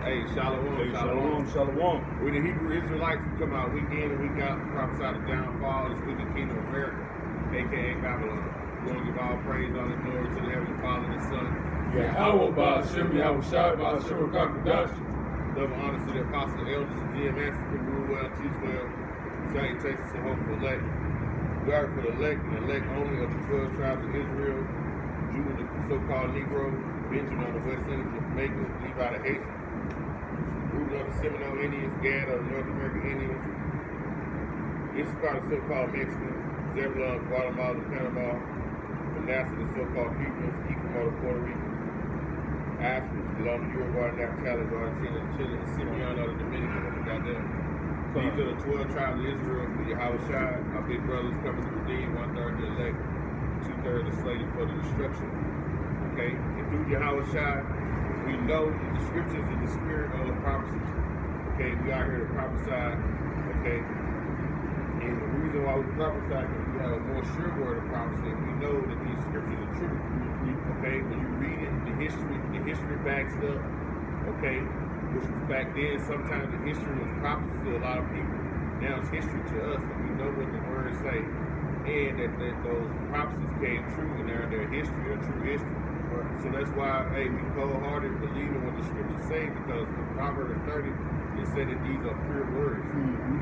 Hey, shalom, Hey, shalom. shalom. We the Hebrew Israelites who come out week in and week out, prophesy the downfall of this wicked kingdom of America, aka Babylon. We want to give all praise, honor, and glory to the Heavenly Father and Son. Yahweh Ba'Hashem, Yahweh Shai, Ba'Hashem, Kakadash. Love and honor to the apostles, elders, and GMS who rule well, teach well, salutations to hope for elect. We are for the elect and elect only of the 12 tribes of Israel, Judah, the so-called Negro, Benjamin on the west end of Jamaica, Levi the Haitian, Reuben of the Seminole Indians, Gad of the North American Indians, Issachar the so-called Mexicans, Zebulon, Guatemala, Panama, Manasseh the so-called Cubans, Ephraim of the Puerto Ricans, Asher belong to Uruguay, Naphtali, Argentina, Chile, and Simeon of the Dominican. Goddamn. These are the 12 tribes of Israel, the Yahweh Shai, our big brothers coming to redeem, 1/3 the elect, 2/3 the slated for the destruction. Okay? And through Yahweh Shai, we know that the scriptures are the spirit of the prophecy. Okay? We are here to prophesy. Okay? And the reason why we prophesy is we have a more sure word of prophecy, and we know that these scriptures are true. Okay? When you read it, the history backs it up. Okay? Which was back then, sometimes the history was prophecy to a lot of people. Now it's history to us, and we know what the words say, and that those prophecies came true, and they're history, or true history. So that's why, hey, we cold-hearted believing what the scriptures say, because in Proverbs 30, it said that these are pure words.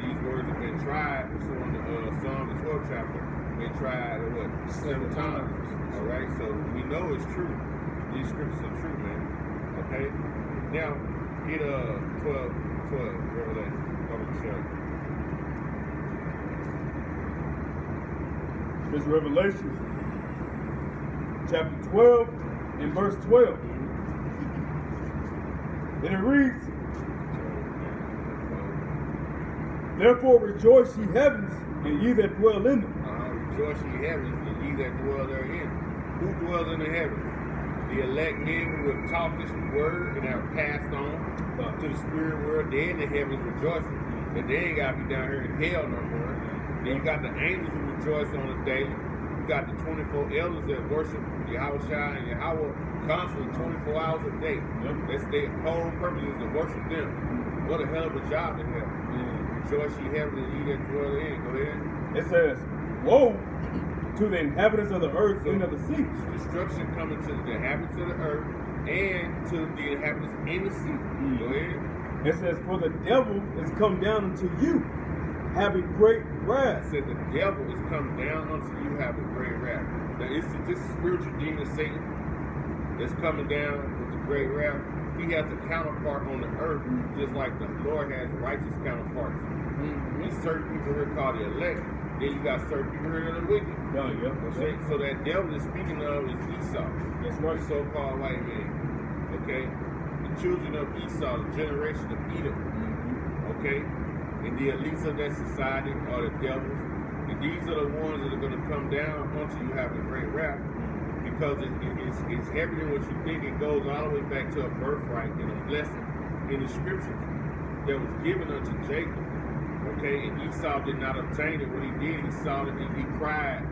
These words have been tried, so in the Psalm, the 12th chapter, been tried, what, 7 times. All right, so we know it's true. These scriptures are true, man. Okay? Now, get 12, Revelation. I'm going to show you. This Revelation, chapter 12 and verse 12. And it reads, therefore rejoice ye heavens, and ye that dwell in them. Rejoice ye heavens, and ye that dwell therein. Who dwells in the heavens? The elect men who have taught this word and have passed on to the spirit world. They in the heavens rejoicing. And they ain't got to be down here in hell no more. Then you got the angels who rejoice on the daily. You got the 24 elders that worship Yahweh Shai and Yahweh constantly 24 hours a day. That's their whole purpose is to worship them. What a hell of a job to have. Rejoice ye heavens and ye that dwell in. Go ahead. It says, woe to the inhabitants of the earth and of the sea. Destruction coming to the inhabitants of the earth and to the inhabitants in the sea. Go ahead. It says, for the devil is come down unto you, having great wrath. It said the devil is come down unto you, having great wrath. Now, this spiritual demon Satan that's coming down with the great wrath. He has a counterpart on the earth, just like the Lord has righteous counterparts. There's certain people here called the elect. Then you got certain people here that are wicked. Okay? So that devil is speaking of is Esau. That's right. The so-called white man. Okay? The children of Esau, the generation of Edom. Okay? And the elites of that society are the devils. And these are the ones that are going to come down onto you having great wrath. Because it's heavier than what you think. It goes all the way back to a birthright and a blessing in the scriptures that was given unto Jacob. Okay, and Esau did not obtain it. What he did, he saw it and he cried.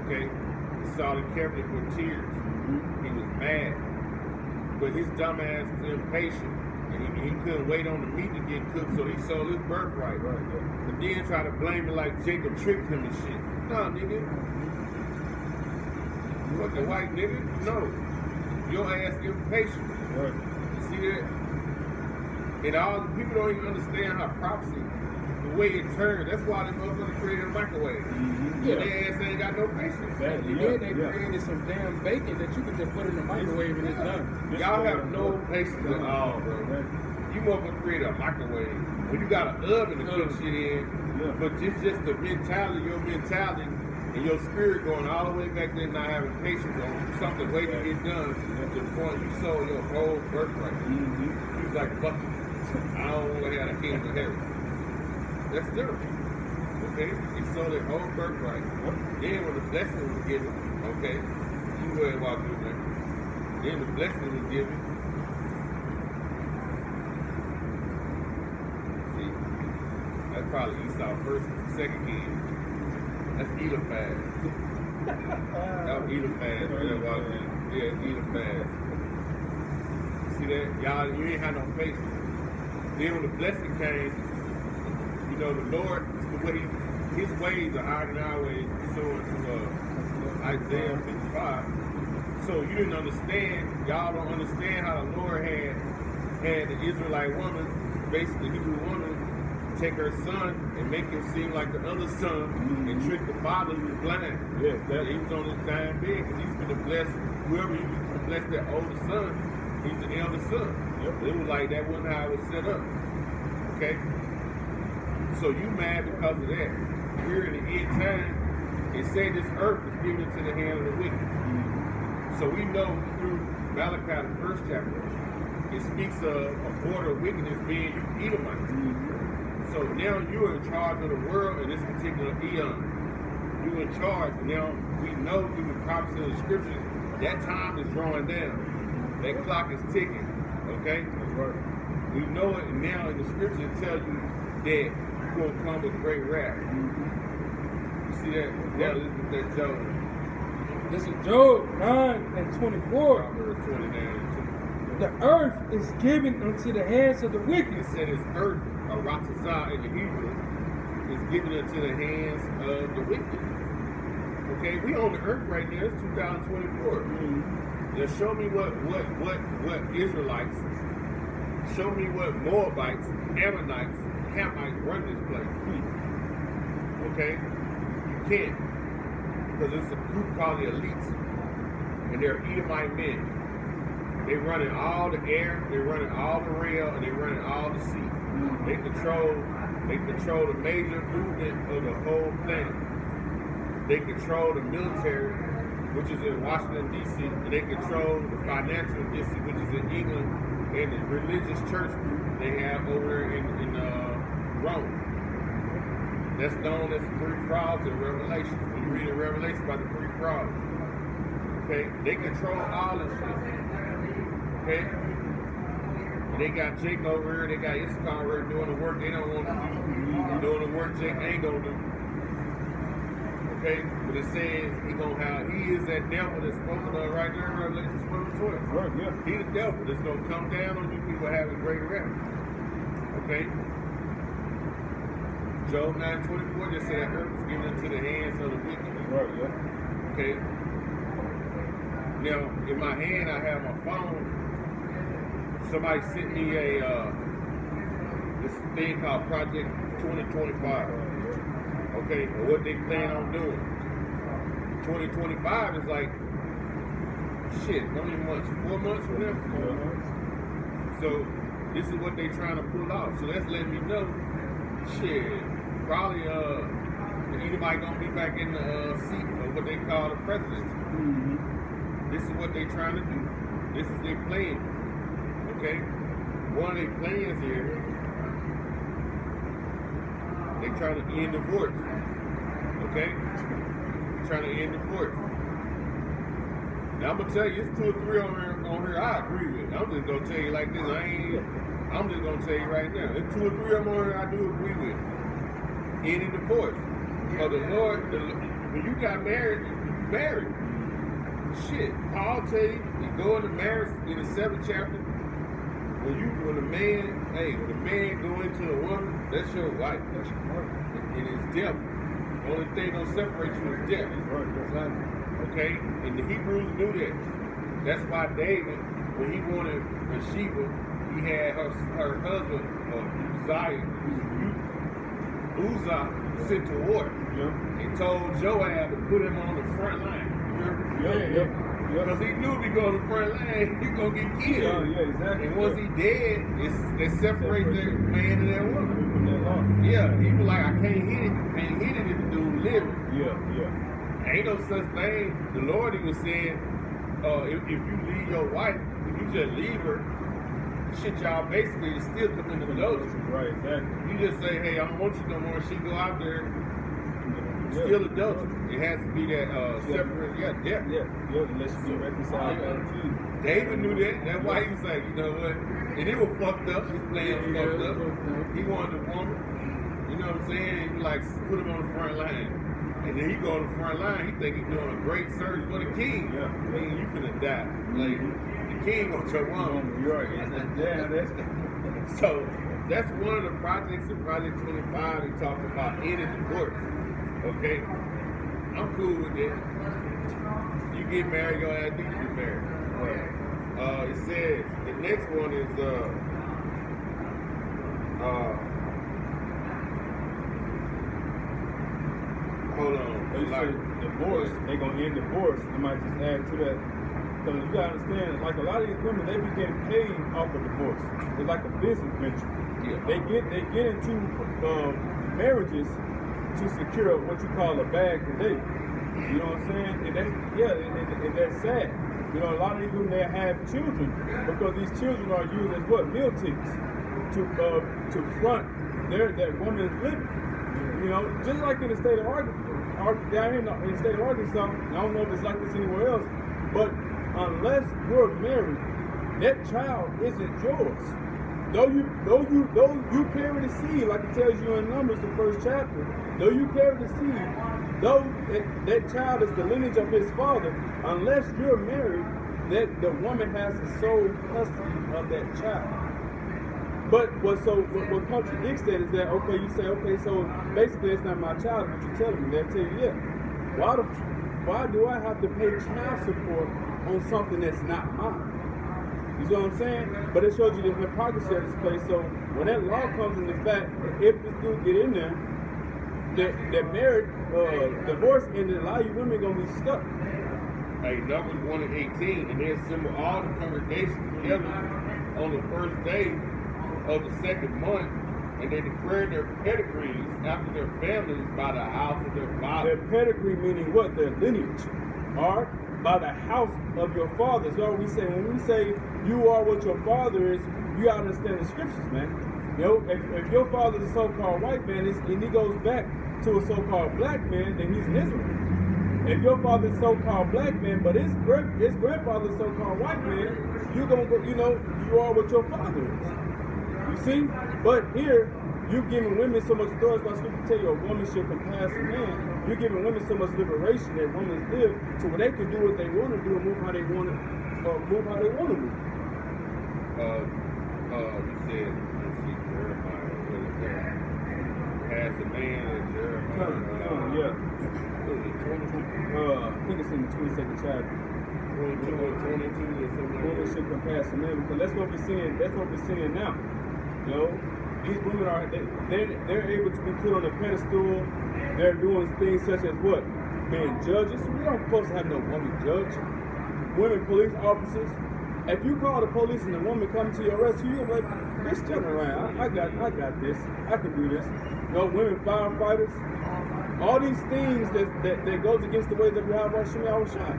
Okay, he saw it carefully with tears. He was mad. But his dumb ass was impatient. And he couldn't wait on the meat to get cooked, so he sold his birthright. But then tried to blame it like Jacob tricked him and shit. No, nigga. Fucking white nigga. No. Your ass impatient. You see that? And all people don't even understand how prophecy, the way it turns. That's why they motherfuckers created a microwave. Their ass ain't got no patience. Exactly. Then they created some damn bacon that you can just put in the microwave and it's done. Y'all have no patience at all, bro. You motherfuckers create a microwave. When you got an oven to cook shit in, but it's just the mentality, your mentality, and your spirit going all the way back there not having patience on something waiting to get done to the point you sold your whole birthright. You was like, fuck it. I don't want to have a kingdom of heaven. That's different. Okay? He sold their whole birthright. Then when the blessing was given, okay, you go ahead and walk through there. Then the blessing was given. See, that's probably Esau's first and second game. That's Eliphaz. That was Eliphaz right there walking in. Yeah, Eliphaz. See that? Y'all, you ain't had no patience. Then when the blessing came, you know, the Lord, the way his ways are higher than our ways, so to Isaiah 55. So you didn't understand, y'all don't understand how the Lord had the Israelite woman, basically the Hebrew woman, take her son and make him seem like the other son and trick the father who was blind. Yeah, He was on his dying bed because he's going to bless whoever he was going to bless that older son. He's the eldest son. Yep. It was like that wasn't how it was set up. Okay? So you mad because of that. Here in the end time, it said this earth is given into the hand of the wicked. So we know through Malachi, the first chapter, it speaks of a border of wickedness being Edomites. So now you're in charge of the world in this particular eon. You're in charge. Now we know through the prophecy of the scriptures that time is drawing down. That clock is ticking. Okay? That's right. We know it now in the scriptures it tells you that you're going to come with great wrath. You see that? Now let's get that Job. This is Job 9:24. Proverbs 29. The earth is given unto the hands of the wicked. It said it's earth, a ratazah in the Hebrew, is given into the hands of the wicked. Okay, we on the earth right now. It's 2024. Now show me what Israelites, show me what Moabites, Ammonites, Hamites run this place. Okay, you can't, because it's a group called the elites, and they're Edomite men. They running all the air, they running all the rail, and they running all the sea. They control the major movement of the whole planet. They control the military, which is in Washington, D.C., and they control the financial district, which is in England, and the religious church group they have over there in Rome. That's known as the three frogs in Revelation. When you read in Revelation about the three frogs. Okay? They control all this shit. Okay? And they got Jake over here, they got Esau over here doing the work they don't want to do. Doing the work Jake ain't gonna do. Okay? But it says he is that devil that's spoken of right there in Revelation 12. Right, yeah. He the devil that's gonna come down on you people having great wrath. Okay? Job 9:24 just said that earth was given into the hands of the wicked. Right, yeah. Okay? Now, in my hand I have my phone. Somebody sent me this thing called Project 2025. Okay, or what they plan on doing. 2025 is like, shit, how many months? 4 months from now? 4 months. So, this is what they trying to pull off. So that's letting me know, shit, probably the Edomite gonna be back in the seat of what they call the presidency. This is what they trying to do. This is their plan. Okay? One of their plans here, they trying to end divorce. Okay? Trying to end divorce. Now I'm gonna tell you, it's 2 or 3 on here I agree with. I'm just gonna tell you like this. I'm just gonna tell you right now. There's 2 or 3 of them on here I do agree with. Ending divorce. But the Lord, when you got married, you married. Shit, Paul tell you go into marriage in the 7th chapter. When a man go into a woman, that's your wife. That's your wife. And it's death. The only thing gonna separate you is death. Okay? And the Hebrews knew that. That's why David, when he wanted Bathsheba, he had her husband, Uzzah, sent to war. And told Joab to put him on the front line. Because he knew if he go on the front line, he gonna get killed. Yeah, exactly. And once he dead, they separate the man and that woman. Yeah, he was like, I can't hit it. You can't hit it if the dude living. Yeah. Ain't no such thing. The Lord even said, if you leave your wife, if you just leave her, shit, y'all basically still committing adultery. Right, exactly. You just say, hey, I don't want you no more. She go out there. Still adultery. It has to be that separate, death. Yeah, unless you get reconciled back to you. David knew that. That's why he was like, you know what? And it was fucked up. His plan was fucked up. He wanted a woman. You know what I'm saying? He like put him on the front line. And then he go on the front line. He think he's doing a great service for the king. Yeah. I mean, you finna die. Like, the king wants your woman. You're right. Yeah, that's So that's one of the projects in Project 25. They talk about ending divorce. Okay, I'm cool with that. You get married, your ass need to get married. It says the next one is hold on. They say divorce, they gonna end divorce. I might just add to that. Because you gotta understand, like a lot of these women, they be getting paid off of divorce. It's like a business venture. Yeah. They get into marriages to secure what you call a bag today. You know what I'm saying? And that's sad. You know, a lot of these women, they have children because these children are used as what? Meal tickets to front that woman's living. You know, just like in the state of Arkansas, down here in the state of Arkansas, I don't know if it's like this anywhere else, but unless you're married, that child isn't yours. Though you carry the seed, like it tells you in Numbers, the first chapter, though you carry the seed, though that child is the lineage of his father, unless you're married, that the woman has the sole custody of that child. But what contradicts that is that, okay, you say, okay, so basically it's not my child, but you're telling me. They'll tell you, yeah. Why do I have to pay child support on something that's not mine? You see what I'm saying? But it shows you the hypocrisy of this place. So when that law comes into fact, if this dude get in there, that marriage, divorce ended, a lot of you women gonna be stuck. Hey, Numbers 1 and 18, and they assemble all the congregation together on the first day of the second month, and they declared their pedigrees after their families by the house of their father. Their pedigree meaning what? Their lineage. All right? By the house of your father. So we say, when we say you are what your father is, you gotta understand the scriptures, man. You know, if your father is a so-called white man and he goes back to a so-called black man, then he's an Israelite. If your father is a so-called black man, but his grandfather is a so-called white man, you're gonna go, you know, you are what your father is. You see? But here, you're giving women so much authority. By scripture tell you a woman should compass a man. You're giving women so much liberation that women live to where they can do what they want to do and move how they want to move. You said, let's see, Jeremiah, what is that? Pass a man and Jeremiah. Yeah. What is it, 22? I think it's in the 22nd chapter. 22 or 22 or something like Women that. should compass a man because that's what we're seeing. That's what we're seeing now. You know, these women are they're able to be put on a pedestal. They're doing things such as what? Being judges. We don't supposed to have no woman judge. Women police officers. If you call the police and the woman comes to your rescue, you're like, bitch, turn around. I got this. I can do this. You know, women firefighters. All these things that goes against the ways that we have our shot.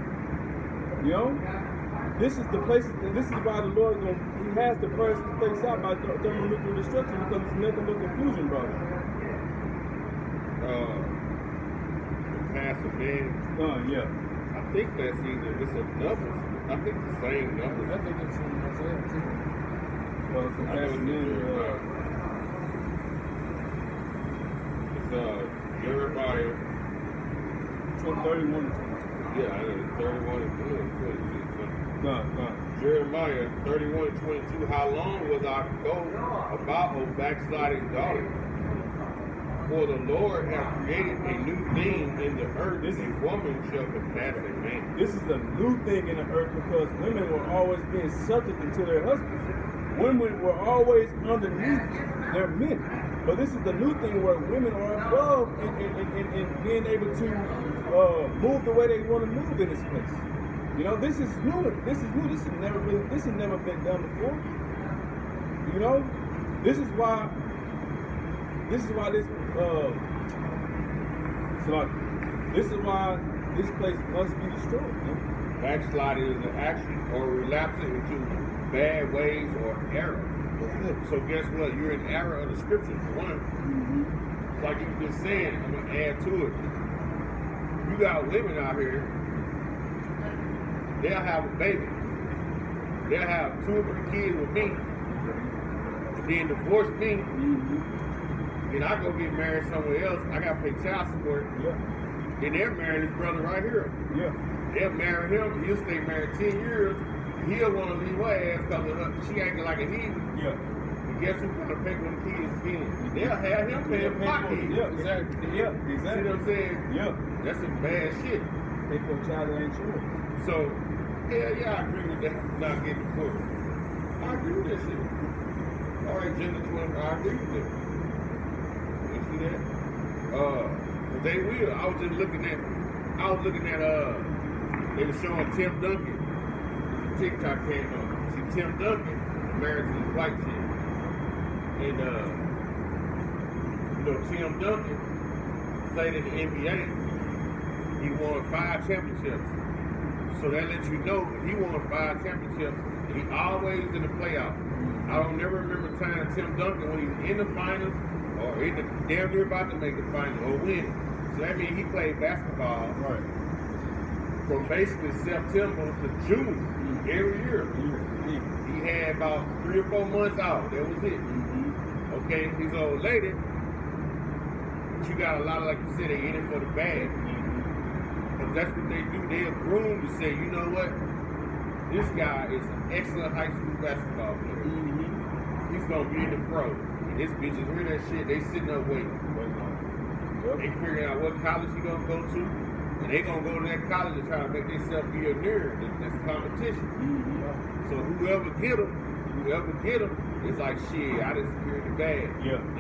You know? This is the place. This is why the Lord He has to purge this place out by thermonuclear destruction because it's nothing but confusion, brother. Pass a man. Yeah. I think that's either it's a numbers. I think the same numbers. I think it's in Isaiah too. Well, it's a I know pass it's man. It's Jeremiah. 31 and 22. Yeah, I know, 31 and 22. No. Jeremiah 31 and 22. How long was I go about, O backsliding daughter? For the Lord hath created a new thing in the earth. This woman shall compass a man. This is a new thing in the earth because women were always being subject to their husbands. Women were always underneath their men. But this is the new thing where women are above and being able to move the way they want to move in this place. You know, this is new. This is new. This has never been done before. You know, this is why this place must be destroyed. Man. Backsliding is an action or relapsing into bad ways or error. So guess what? You're in error of the scriptures for one. Mm-hmm. Like you've been saying, I'm gonna add to it. You got women out here. They'll have a baby. They'll have 2 or 3 kids with me. And then divorce me. Mm-hmm. Then I go get married somewhere else. I gotta pay child support. Yeah. Then they're marrying his brother right here. Yeah. They'll marry him. He'll stay married 10 years. he'll want to leave her ass because she acting like a heathen. Yeah. And guess who's going to pay for the kids again? They'll have him paying for my kids. Yeah, exactly. Yeah, See exactly. what I'm saying? Yeah. That's some bad shit. Pay for a child that ain't yours. So, hell yeah, I agree with that. Not getting cooked. I agree with that shit. All right, gender 20, I agree with that. You see that? But they will. I was looking at, they were showing Tim Duncan. TikTok came on. See, Tim Duncan married to this white chick. And, Tim Duncan played in the NBA. He won 5 championships. So that lets you know he won 5 championships. And he always in the playoffs. I don't never remember time Tim Duncan when he was in the finals or in the damn near about to make the final or win. So that means he played basketball from basically September to June every year. He had about 3 or 4 months out. That was it. Okay, his old lady. But you got a lot of, like you said, they in it for the bag. But that's what they do. They'll groom to say, you know what? This guy is an excellent high school basketball player. He's gonna be in the pro. And this bitch is hearing that shit. They sitting up waiting. They figuring out what college he gonna go to. And they gonna go to that college and try to make themselves be a nerd. That's competition. So whoever get them, it's like shit. I just secured the bag.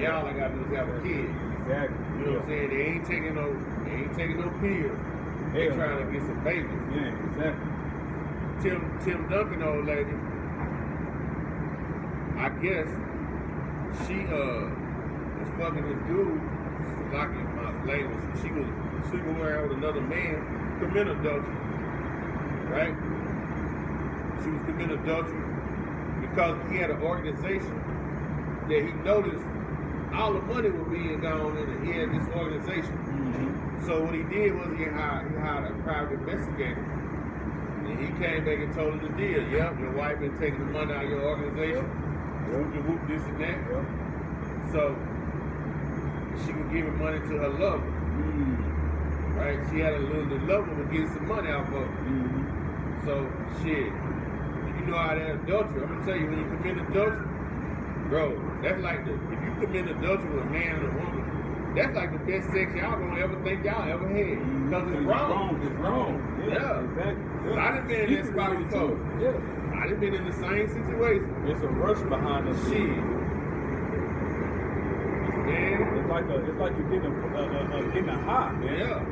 Now all I gotta do is have a kid. Exactly. You know what I'm saying? They ain't taking no pills. They trying to get some babies. Yeah, exactly. Tim Duncan, old lady, I guess she was fucking this dude, like in my language. She was sleeping around with another man, committing adultery, right? She was committing adultery because he had an organization that he noticed all the money was being gone in, and he had this organization. So what he did was he hired a private investigator. And he came back and told her the deal. Yep, your wife been taking the money out of your organization. Whoop, this and that. So she was giving money to her lover. Right? She had the lover was getting some money out of her. So shit. You know how that adultery. I'm gonna tell you, when you commit adultery, bro, that's like if you commit adultery with a man and a woman, that's like the best sex y'all gonna ever think y'all ever had. Because it's wrong. It's wrong. Yeah. Exactly. I done been in that spot before. I done been in the same situation. It's a rush behind the shit. Man. It's like you're getting a high, man. Yeah.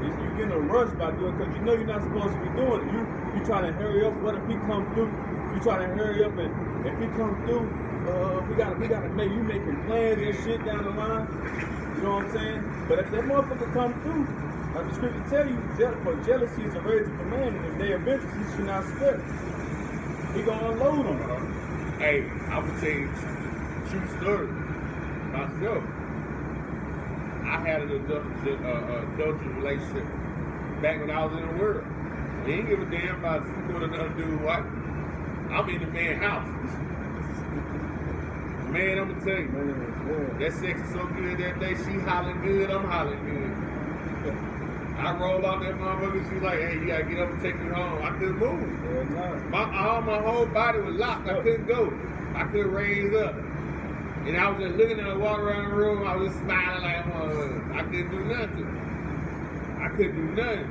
You're getting a rush by doing, because you know you're not supposed to be doing it. You trying to hurry up. What if he come through? You trying to hurry up, and if he come through, we gotta make you making plans and shit down the line. You know what I'm saying? But if that motherfucker come through, like the scripture tell you, for jealousy is a rage of a man, and if they are vengeance, he should not spare. He gonna unload them. Hey, I would say true story. Myself, I had an adultery relationship back when I was in the world. He didn't give a damn about sleeping with another dude. What? I'm in the man's house. Man, I'm gonna tell you, that sex is so good that day. She hollering good, I'm hollering good. I rolled out that motherfucker. She was like, "Hey, you gotta get up and take me home." I couldn't move. My whole body was locked. I couldn't go. I couldn't raise up. And I was just looking at her walk around the room. I was just smiling like a motherfucker. I couldn't do nothing.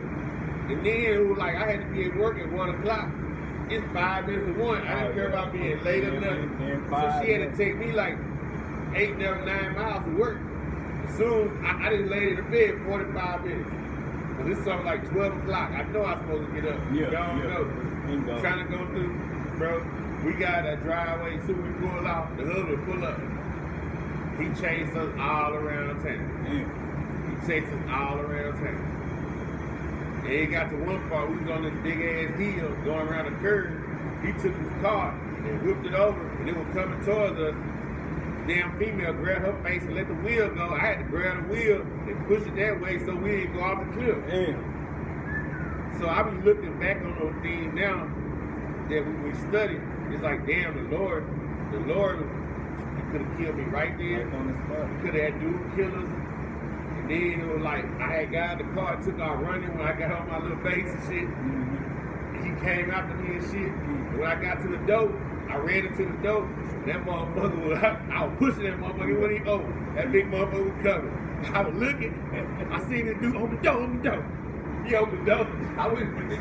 And then it was like I had to be at work at 1 o'clock. It's 5 minutes to 1. I didn't care about being late or nothing. So she had to take me like 8, 9 miles to work. Soon, I didn't lay in the bed 45 minutes. But it's something like 12 o'clock. I know I'm supposed to get up. Go. Trying to go through, bro. We got a driveway. Soon we pull out, the husband pull up. He chased us all around town. And he got to one part, we was on this big ass hill going around the curve. He took his car and whipped it over, and it was coming towards us. Damn female grabbed her face and let the wheel go. I had to grab the wheel and push it that way so we didn't go off the cliff. So I be looking back on those things now that we studied. It's like, damn, the Lord, he could have killed me right there. On the spot. He could have had dude killers. And then it was like, I had got in the car, took off running when I got on my little base and shit. He came after me and shit. When I got to the door, I ran into the door. That motherfucker was, I was pushing that motherfucker when he opened. That big motherfucker was coming. I was looking. I seen the dude on the door. He opened the door. I went to the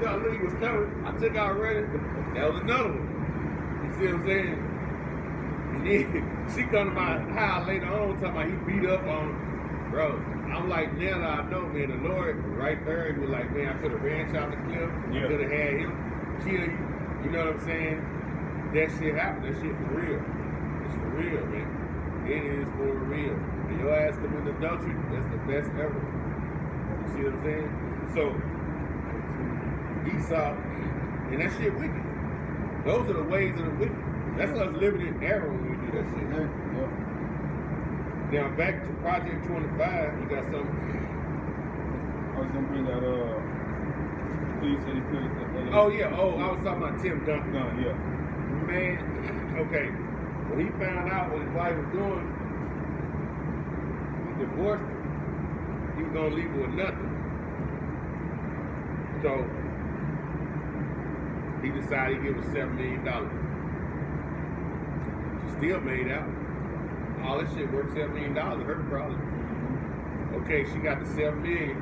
door. Look, he was coming. I took out running. That was another one. You see what I'm saying? And then she come to my house later on talking about he beat up on him. Bro, I'm like, now that I know, man, the Lord right there, he was like, man, I could have ran out the cliff. I could have had him kill you. You know what I'm saying? That shit happened. That shit for real. It's for real, man. It is for real. And your ass commit adultery, that's the best ever. You see what I'm saying? So, Esau, and that shit wicked. Those are the ways of the wicked. That's us living in error when we do that shit. Now, back to Project 25, you got something? I was going to bring that you said he put it. Oh, yeah. Oh, I was talking about Tim Duncan. No, yeah. Man, okay. When he found out what his wife was doing, he divorced her. He was gonna leave her with nothing. So he decided to give her $7 million. She still made out. All this shit worth $7 million. Her problem. Okay, she got the $7 million.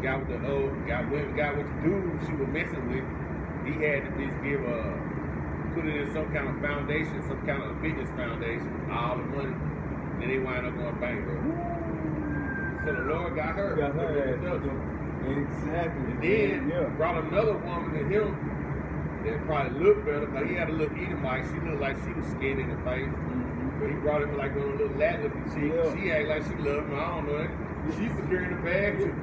Got with the got with the dude she was messing with. He had to just put it in some kind of foundation, some kind of fitness foundation, all the money. Then they wind up going bankrupt. So the Lord got her. Exactly. And then brought another woman to him that probably looked better, but he had a little Edomite. She looked like she was skinny in the face. But he brought him like on a little Latin looking chick. She act like she loved him. I don't know. She's securing the bag too.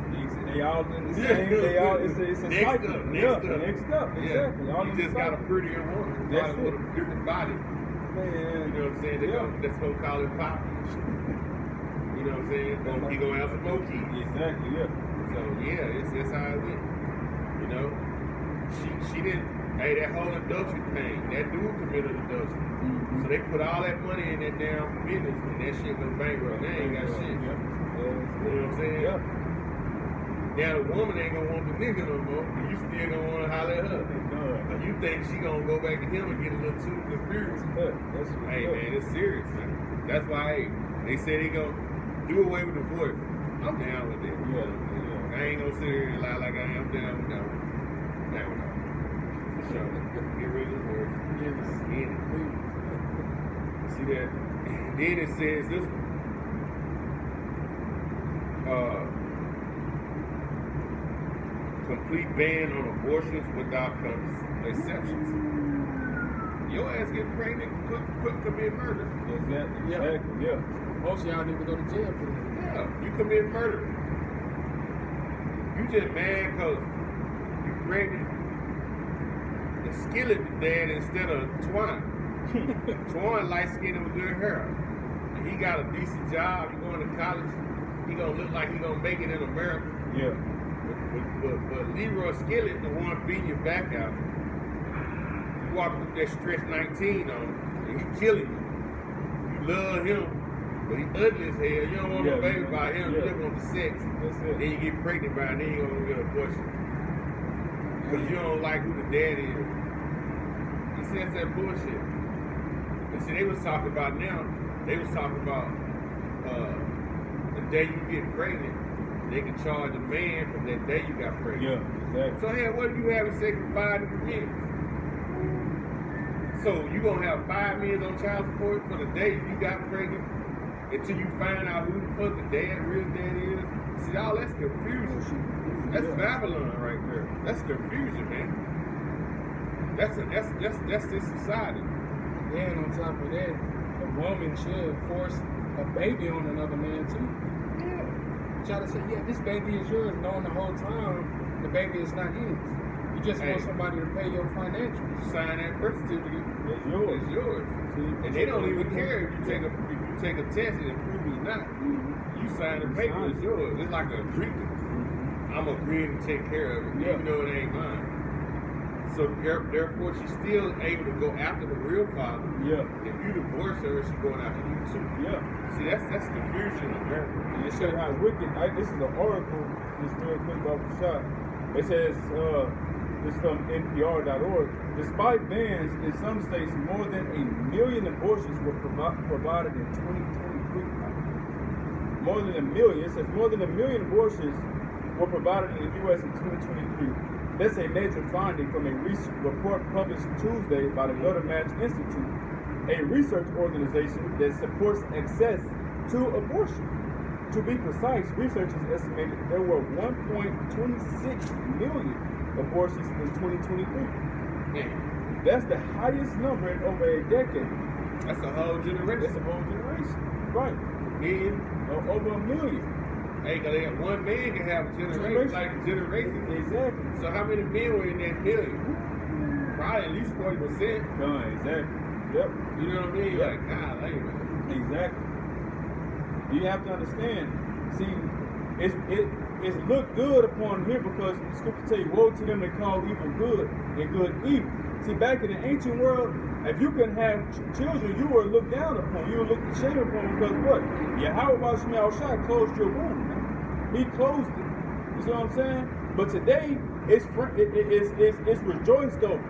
They all in the same. They all. It's a next cycle. up. Next up. Exactly. Yeah. You just got a prettier woman. That's with a different body. Man. You know what I'm saying? Let's go call it pop. You know what I'm saying? He gonna have some more keys. Exactly. Yeah. So that's how it went. You know, she didn't. Hey, that whole adultery thing. That dude committed adultery. So they put all that money in that damn business, and that shit went bankrupt. They ain't got shit. You know what I'm saying? Yeah. Now the woman ain't gonna want the nigga no more, but you still gonna wanna holler at her. But you think she gonna go back to him and get a little too confused. Hey man, it's serious, man. That's why they say they gonna do away with divorce. I'm down with it. I ain't gonna sit here and lie like I am. I'm down with that one. Down with that one. For sure. Get rid of divorce. See that? And then it says this complete ban on abortions without exceptions. Your ass get pregnant, commit murder. Exactly. Yeah. Most of y'all need to go to jail for that. Yeah, you commit murder. You just mad because you pregnant. The skillet dad instead of Twan. Twan light skinned with good hair. And he got a decent job. He going to college. He gonna look like he gonna make it in America. Yeah. But Leroy Skillet, the one beating your back out, you walk with that stretch 19 on him, and he killing you. You love him, but he ugly as hell. You don't want no baby by him. You just want the sex. That's it. Then you get pregnant by him, then you gonna get an abortion. Because you don't like who the dad is. He says that bullshit. And see, they was talking about the day you get pregnant, they can charge a man from that day you got pregnant. Yeah, exactly. So, hey, what if you having sex with 5 different men? So, you going to have 5 men on child support for the day you got pregnant until you find out who the fuck the real dad is? See, all that's confusion. That's Babylon right there. That's confusion, man. That's this society. And on top of that, a woman should force a baby on another man too. Try to say, yeah, this baby is yours, knowing the whole time the baby is not his. You just want somebody to pay your financials. Sign that birth certificate. It's yours. It's yours. And they don't even care if you take a test and it proves it's not. You sign the paper, it's yours. It's like an agreement. I'm agreeing to take care of it, even though it ain't mine. So therefore, she's still able to go after the real father. Yeah. If you divorce her, she's going after you too. Yeah. See, that's confusion in America. And it shows how wicked. This is an oracle. Just real quick about the shot. It says This is from NPR.org. Despite bans in some states, more than 1 million abortions were provided in 2023. More than 1 million. It says more than 1 million abortions were provided in the U.S. in 2023. That's a major finding from a recent report published Tuesday by the Gutter Match Institute, a research organization that supports access to abortion. To be precise, researchers estimated there were 1.26 million abortions in 2023. Man, That's the highest number in over a decade. that's a whole generation. That's a whole generation. Right. million. Over 1 million. Hey, cause one man can have a generation, like a generation. Exactly. So how many men were in that million? Probably at least 40%. Done. Exactly. Yep. You know what I mean? Yep. Like, God, man. Exactly. You have to understand. See, it's looked good upon here because the scripture tell you, woe to them that call evil good and good evil. See, back in the ancient world, if you couldn't have children, you were looked down upon. You were looked ashamed upon because what? Yahweh Shai closed your womb. Man. He closed it. You see what I'm saying? But today, it's rejoiced over.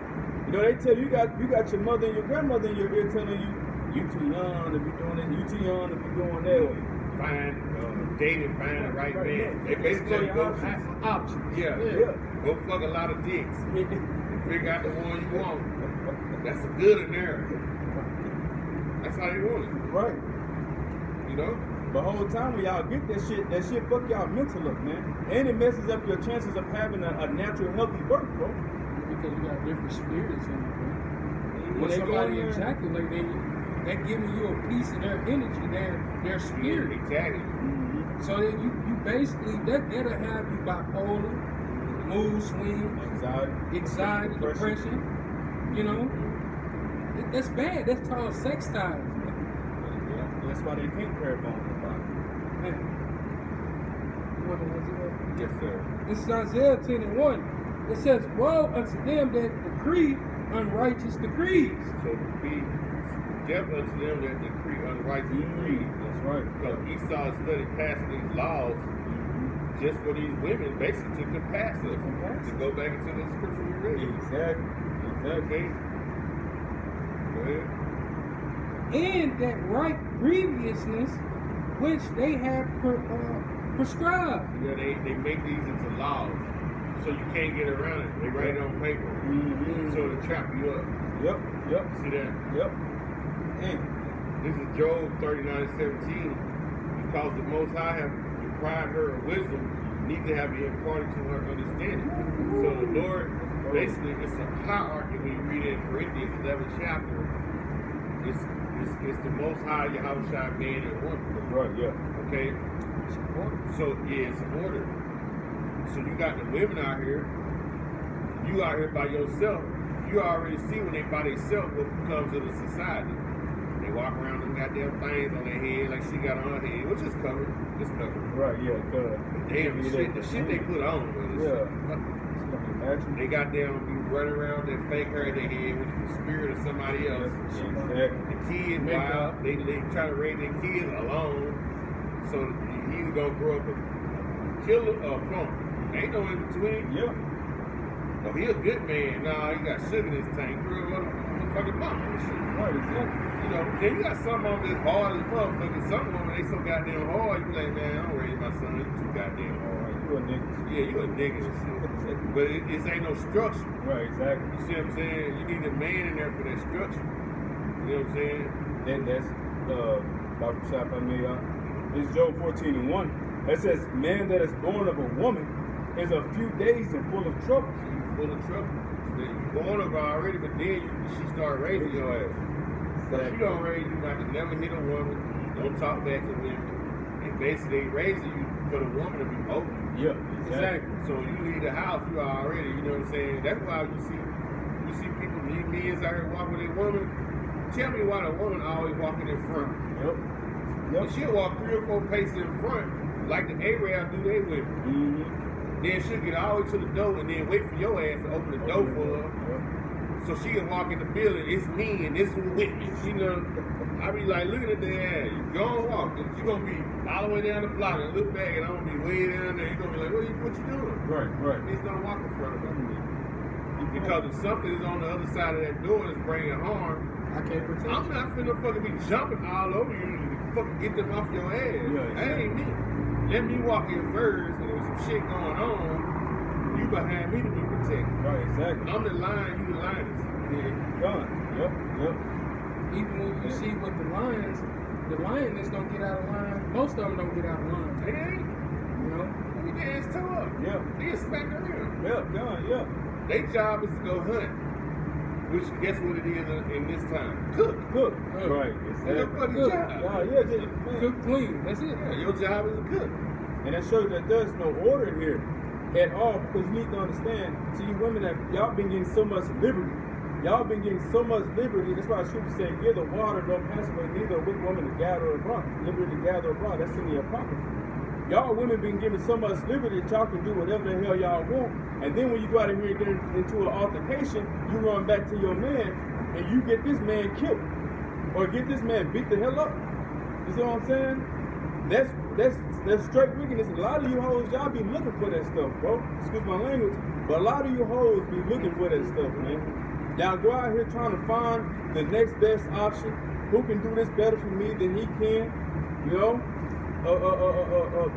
You know, they tell you, you got your mother and your grandmother in your ear telling you too young to be doing this, you too young to be doing that. Dating, find the right man. They basically tell you go options. Yeah. Go fuck a lot of dicks. And figure out the one you want. That's a good in there. That's how they want it. Right. You know? The whole time when y'all get that shit fuck y'all mental up, man. And it messes up your chances of having a natural healthy birth, bro. Because you got different spirits in it, bro. When When somebody they go in there- ejaculate, they're giving you a piece of their energy, their spirit. Exactly. So that you basically, that'll have you bipolar, mood swings, anxiety, depression. You know? That's bad. That's called sex ties, man. Yeah, that's why they can't pair bones about it. You want to Isaiah? Yes, sir. This is Isaiah 10:1. It says, woe unto them that decree unrighteous decrees. So be deaf unto them that decree unrighteous decrees. That's right. Because Esau studied passing these laws just for these women, basically to compass us. To go back into the scripture we read. Exactly. Okay. Go ahead. And that right grievousness which they have prescribed. Yeah, they make these into laws. So you can't get around it. They write it on paper. So to trap you up. Yep. See that? Yep. And This is Job 39:17. Because the Most High have deprived her of wisdom, neither have he imparted to her understanding. So the Lord, basically, it's a hierarchy when you read it in Corinthians 11th chapter. It's the Most High, Yahweh Shai, man and woman. that's right. Yeah. Okay? So, yeah, it's an order. So you got the women out here. You out here by yourself. You already see when they by themselves what comes of the society. They walk around with goddamn things on their head like she got on her head, which is covered. It's covered. Right. Yeah. Good. Damn, the shit they put on. Yeah. They goddamn be running around with that fake hair in their head with the spirit of somebody else. Exactly. The kids, wild. They try to raise their kids alone. So he either gonna grow up a killer or a punk. Ain't no in between. Yeah. Oh, he a good man. Nah, he got sugar in his tank. Real motherfucking mama and shit. Right. Exactly. You know, then you got some of them that's hard as motherfuckers. Some of them, they so goddamn hard, you be like, man, I don't raise my son. You too goddamn hard. You a nigga. Yeah, you a nigga and shit. But it ain't no structure. Right. Exactly. You see what I'm saying? You need a man in there for that structure. You know what I'm saying? That's Bible shop I made up. It's Job 14:1. It says, man that is born of a woman is a few days and full of trouble. So you full of trouble. So you born of her already, but then she start raising your ass. So she don't raise you about to never hit a woman, don't talk back to women. And basically they raising you for the woman to be open. Yeah, exactly. So you leave the house, you already, you know what I'm saying? That's why you see people, men out here walking with a woman. Tell me why the woman always walking in front. Yep. And she'll walk 3 or 4 paces in front, like the Arab do they women. Then she'll get all the way to the door and then wait for your ass to open the door for her. So she can walk in the building, it's me and this who with me. You know, I be like looking at the ass, you gonna walk. You're gonna be all the way down the block and look back and I'm gonna be way down there. You're gonna be like, what you doing? Right. He's gonna walk in front of her. Because if something is on the other side of that door that's bringing harm, I can't protect I'm you. not finna fucking be jumping all over you to fucking get them off your ass. Yeah, That ain't me. Let me walk in first, and there's some shit going on. You behind me to be protected. Right, exactly. I'm the lion, you the lioness. Done. Yep. Even when you see with the lioness don't get out of line. Most of them don't get out of line. They ain't. You know? They dance toe up. Yeah. They get smacked around. Yeah. Their job is to go hunt. Which, guess what it is in this time? Cook. Right. That's your Exactly. fucking Cook. job. Man. Cook clean. That's it. Yeah, your job is to cook. And that shows you that there's no order here at all, because you need to understand, see, you women, that y'all been getting so much liberty. Y'all been getting so much liberty. That's why scripture saying, give the water, don't pass away, neither a wicked woman to gather abroad. Liberty to gather abroad. That's in the Apocrypha. Y'all women been given so much liberty that y'all can do whatever the hell y'all want. And then when you go out of here and get into an altercation, you run back to your man and you get this man killed. Or get this man beat the hell up. You see what I'm saying? That's straight wickedness. A lot of you hoes, y'all be looking for that stuff, bro. Excuse my language. But a lot of you hoes be looking for that stuff, man. Y'all go out here trying to find the next best option. Who can do this better for me than he can? You know?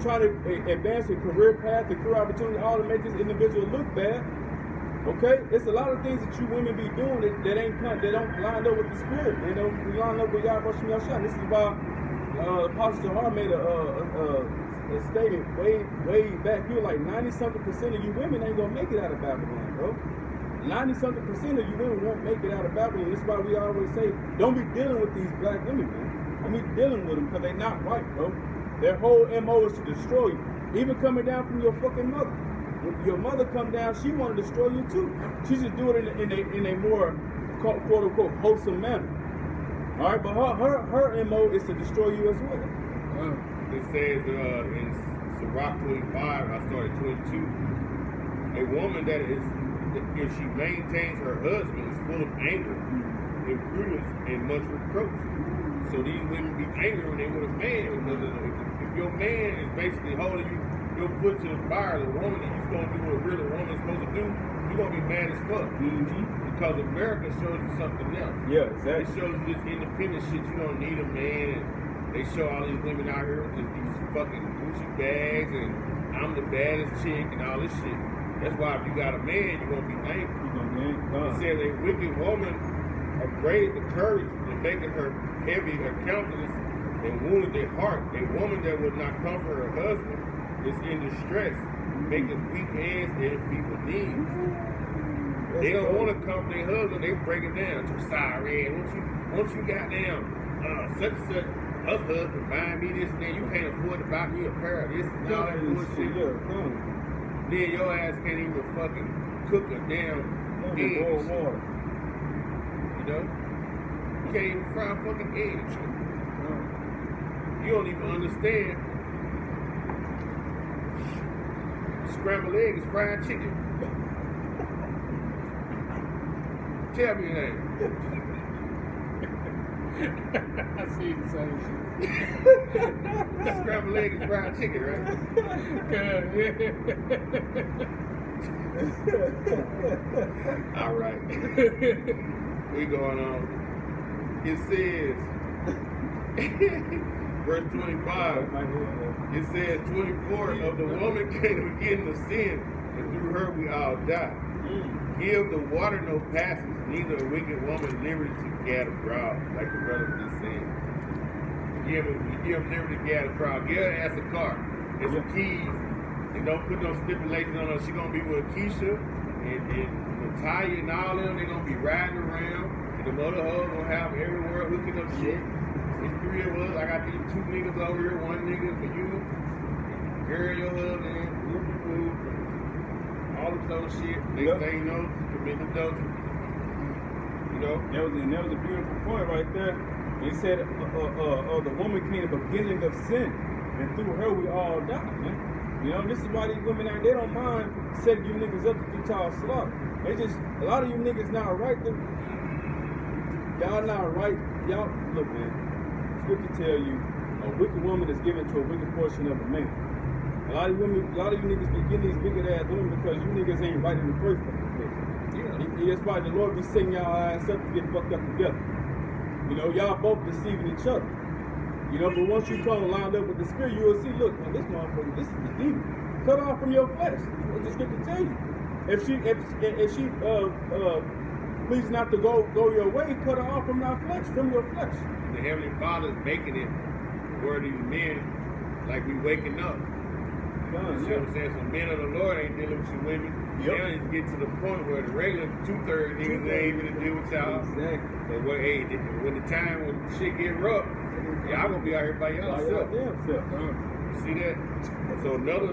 Trying to advance a career path, a career opportunity, all to make this individual look bad. Okay? It's a lot of things that you women be doing that don't line up with the spirit. They don't line up with y'all rushing y'all shot. This is why Apostle Jahar made a statement way back here, like 90-something% of you women ain't gonna make it out of Babylon, bro. 90-something% of you women won't make it out of Babylon. This is why we always say, don't be dealing with these black women, man. Don't be dealing with them because they're not right, bro. Their whole MO is to destroy you. Even coming down from your fucking mother. When your mother come down, she want to destroy you too. She just do it in a more quote unquote wholesome manner. All right, but her MO is to destroy you as well. It says in Sirach 25, I started 22, a woman that is, if she maintains her husband, is full of anger, imprudence, and much reproach. So these women be angry when they with a man, because if your man is basically holding your foot to the fire, the woman that you're supposed to do what a real woman's supposed to do, you're going to be mad as fuck. Because America shows you something else. Yeah, exactly. It shows you this independent shit. You don't need a man. And they show all these women out here with these fucking Gucci bags and I'm the baddest chick and all this shit. That's why if you got a man, you're going to be angry. It says a wicked woman upbraided the courage and making her heavy her countenance and wounded their heart. A woman that would not comfort her husband is in distress, making weak hands and feeble knees. They don't want to comfort their husband, they break it down. Sorry, once you got down, such and such, her husband buying me this and that, you can't afford to buy me a pair of this and all that bullshit. Then your ass can't even fucking cook a damn egg. Water. You know? You can't even fry fucking eggs. You don't even understand. Scrambled egg is fried chicken. Tell me that. I see the same shit. Scrambled egg is fried chicken, right? All right. We going on. It says, verse 25. It says 24, of the woman came again to sin, and through her we all die. Give the water no passage, neither a wicked woman liberty to gad abroad, like the brother just said. Give him liberty to gad abroad. Give her ass a car and some keys, and don't put no stipulations on her. She gonna be with Keisha and Natalia and all them. They gonna be riding around, and the mother hoe gonna have everywhere hooking up shit. It's 3 of us. I got these 2 niggas over here. 1 nigga for you, girl, your husband, whoop. All the close shit. Next thing you know, commit adultery. You know? That was a beautiful point right there. He said, the woman came the beginning of sin, and through her we all die, man. You know, this is why these women out, they don't mind setting you niggas up to do y'all slaughter. They just, a lot of you niggas not right. Y'all not right. Y'all, look, man, scripture tell you, a wicked woman is given to a wicked portion of a man. A lot of you niggas be getting these wicked ass women because you niggas ain't right in the first place. Yeah. That's why the Lord be setting y'all ass up to get fucked up together. You know, y'all both deceiving each other. You know, but once you come lined up with the spirit, you will see, look, man, this motherfucker, this is the demon. Cut off from your flesh. What the scripture tell you. If she please not to go your way, cut her off from our flesh, from your flesh. The Heavenly Father is making it where these men, like we waking up. You see what I'm saying? So men of the Lord ain't dealing with you women. Yep. Now it's getting to the point where the regular 2/3 niggas ain't even to deal with y'all. Exactly. But when the time when shit get rough, y'all gonna be out here by yourself. Damn self. You see that? So another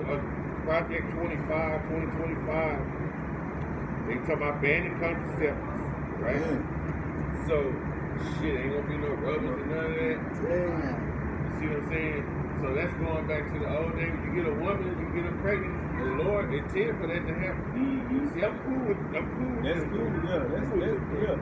Project 2025, they talking about banning contraceptives, right? Yeah. So shit ain't gonna be no rubbers and none of that. Damn. You see what I'm saying? So that's going back to the old days. You get a woman, you get her pregnant. The Lord intended for that to happen. Mm-hmm. See, I'm cool with That's cool, yeah. That's yeah.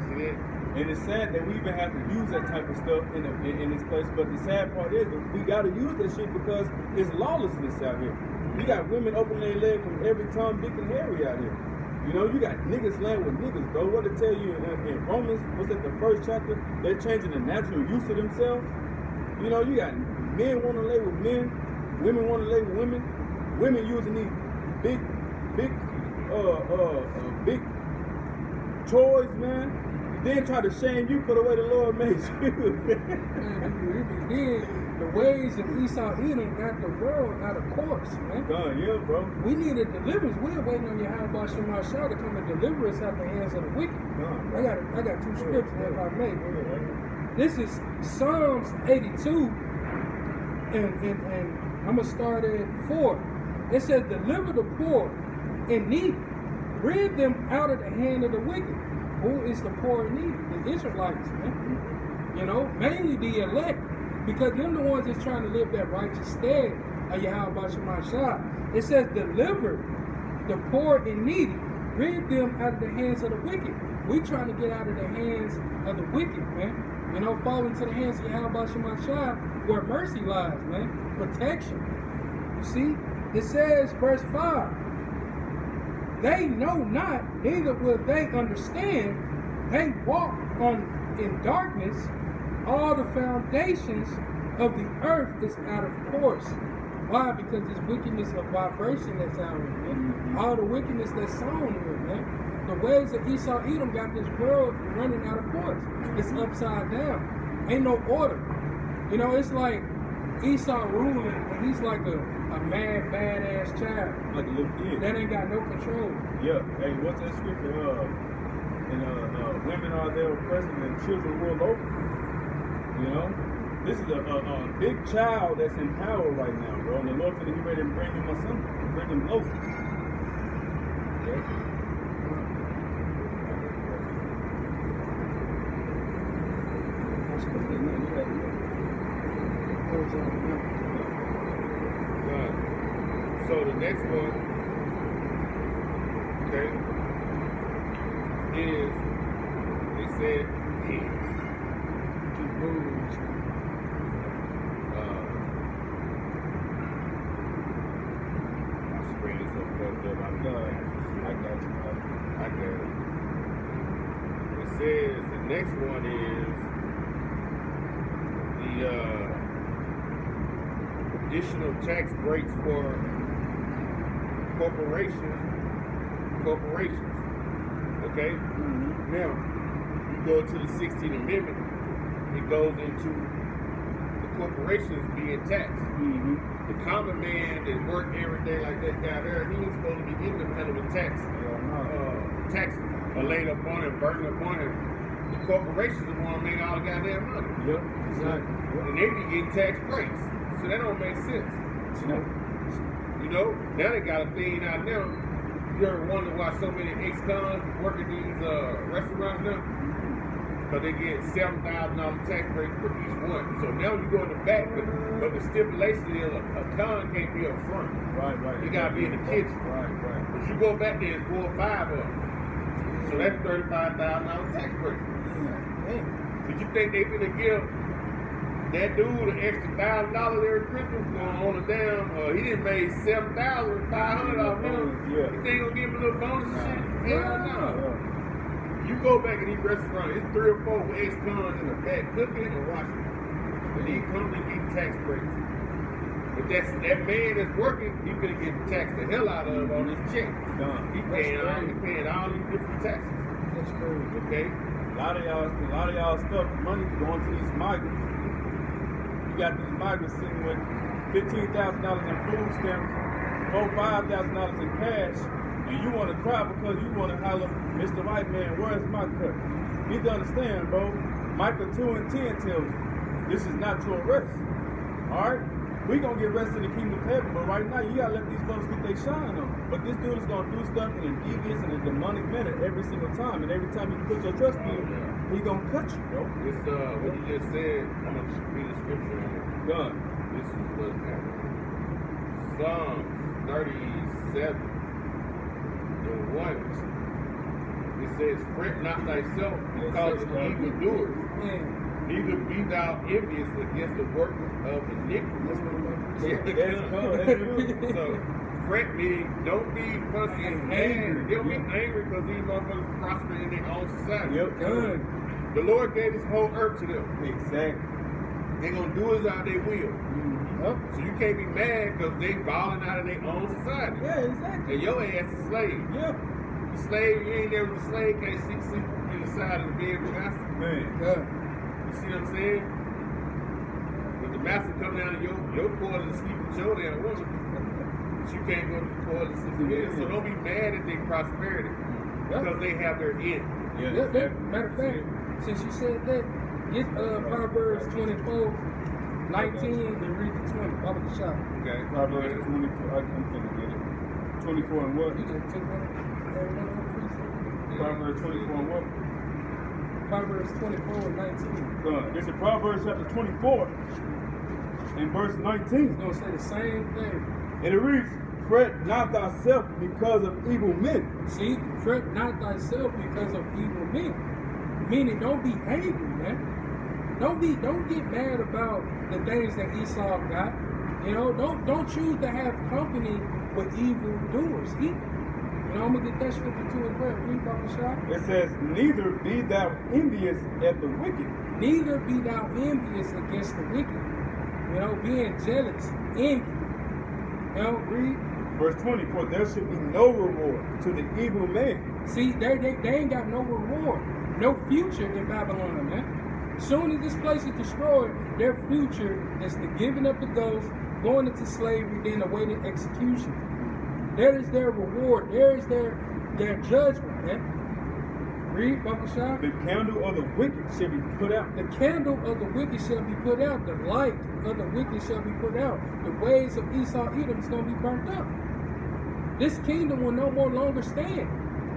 See that? And it's sad that we even have to use that type of stuff in this place. But the sad part is that we got to use that shit because it's lawlessness out here. You got women opening their leg from every Tom, Dick, and Harry out here. You know, you got niggas laying with niggas, bro. What to tell you in Romans, what's that, the first chapter? They're changing the natural use of themselves. You know, you got men want to lay with men, women want to lay with women, women using these big toys, man. Then try to shame you for the way the Lord made you. Then the ways of Esau Edom got the world out of course, man. Yeah, bro. We needed deliverance. We're waiting on Yahweh Shemashah to come and deliver us out the hands of the wicked. I got two scriptures if I may. This is Psalms 82, and I'm gonna start at 4. It says, "Deliver the poor and needy, rid them out of the hand of the wicked." Who is the poor and needy? The Israelites, man. You know, mainly the elect, because them the ones that's trying to live that righteous stead of Yahweh Shemashah. It says, "Deliver the poor and needy, rid them out of the hands of the wicked." We trying to get out of the hands of the wicked, man. You know, fall into the hands of Yahweh Shemashah, where mercy lies, man. Protection. You see, it says, verse 5. "They know not, neither will they understand. They walk in darkness. All the foundations of the earth is out of course." Why? Because this wickedness of vibration that's out here, man. All the wickedness that's sown here, man. The ways of Esau Edom got this world running out of course. It's upside down. Ain't no order. You know, it's like Esau ruling, and he's like a mad, badass child. Like a little kid. That ain't got no control. Yeah. Hey, what's that scripture? Women are their oppressors and children rule over. You know? This is a big child that's in power right now, bro. And the Lord's going to get ready to bring him asunder, bring him low. Okay? So the next one, okay, is they said my screen is so fucked up. I got it. It says the next one is the additional tax breaks for corporations. Okay? Now, you go to the 16th Amendment, it goes into the corporations being taxed. The common man that worked every day like that guy there, he ain't supposed to be getting them hell of a taxes are laid up on him, burdened up on him. The corporations are the one make all the goddamn money. Yep, exactly. And they be getting tax breaks. So that don't make sense. You know, now they got a thing out now. You ever wonder why so many ex-cons work at these restaurants now? Because they get $7,000 tax breaks for each one. So now you go in the back, but the stipulation is a con can't be up front. Right. You gotta be in the kitchen. Right. But you go back there, it's 4 or 5 of them. So that's $35,000 tax break. But you think they gonna give that dude an extra $1,000 every Christmas on a damn. He didn't made $7,500 off him. Yeah. You think he gonna give him a little bonus and shit? Hell no. Yeah. You go back in these restaurants, it's 3 or 4 ex-cons in the back cooking and washing. And these companies get tax breaks. But that man that's working, he finna get taxed the hell out of on his check. He paying all these different taxes. That's crazy. Okay? A lot of y'all stuff, money going to these migrants. You got these migrants sitting with $15,000 in food stamps, $4,000-$5,000 in cash, and you want to cry because you want to holler, Mr. White Man, where's my cut? You need to understand, bro. Micah 2:10 tells you, this is not your rest. All right? We gonna get rest in the kingdom of heaven, but right now you gotta let these folks get their shine on. But this dude is gonna do stuff in a devious and a demonic manner every single time, and every time you put your trust in him, he gonna cut you, bro. It's what you just said. I'm gonna read the scripture on it. Done. This is what's happening. Psalms 37 and 1. It says, "Fret not thyself because of evildoers, neither be thou envious against the workers of iniquity." So, fret meaning don't be fussy and mad. Don't be angry because these motherfuckers prosper in their own society. Yep. Done. The Lord gave His whole earth to them. Exactly. They're gonna do as how they will. Yep. So you can't be mad because they balling out of their own society. Yeah, exactly. And your ass is slave. Yep. You slave, you ain't never the slave, can't sleep in the side of the bed with us. Man. You see what I'm saying? When the master come down to your quarters and sleep with your damn woman, but you can't go to the quarters and sleep with. So don't be mad at their prosperity because they have their end. Yeah, matter of fact, since you said that, get Proverbs 24, 19 and read the 20. Baba the shop. Okay. Proverbs 24. I'm gonna get it. 24 and what? You just took one of Proverbs 24 and what? Proverbs 24 and 19. It's in Proverbs chapter 24 and verse 19. It's gonna say the same thing. And it reads, "Fret not thyself because of evil men." See, fret not thyself because of evil men. Meaning, don't be angry, man. Don't get mad about the things that Esau got. You know, don't choose to have company with evil doers either. You know, I'm gonna get that scripture too as well. Read about the shop. It says, "Neither be thou envious at the wicked." Neither be thou envious against the wicked. You know, being jealous, envy. You know, read. Verse 20, "For there should be no reward to the evil man." See, they ain't got no reward, no future in Babylon, man. Soon as this place is destroyed, their future is the giving up the ghost, going into slavery, then awaiting execution. There is their reward. There is their judgment, man. Read, Baba Shah. "The candle of the wicked shall be put out." The candle of the wicked shall be put out. The light of the wicked shall be put out. The ways of Esau Edom is going to be burnt up. This kingdom will no more longer stand.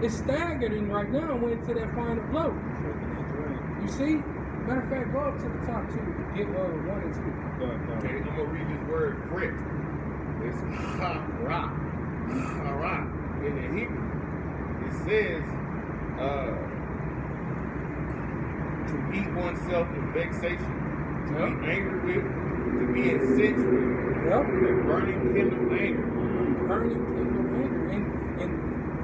It's staggering right now and went to that final blow. You see? Matter of fact, go up to the top two. Get 1 and 2. Okay, I'm gonna read this word fret. It's ha-ra. Ha-ra. In the Hebrew, it says to beat oneself in vexation, to be angry with, to be incensed with, and burning kindle anger. Burning kindle anger. And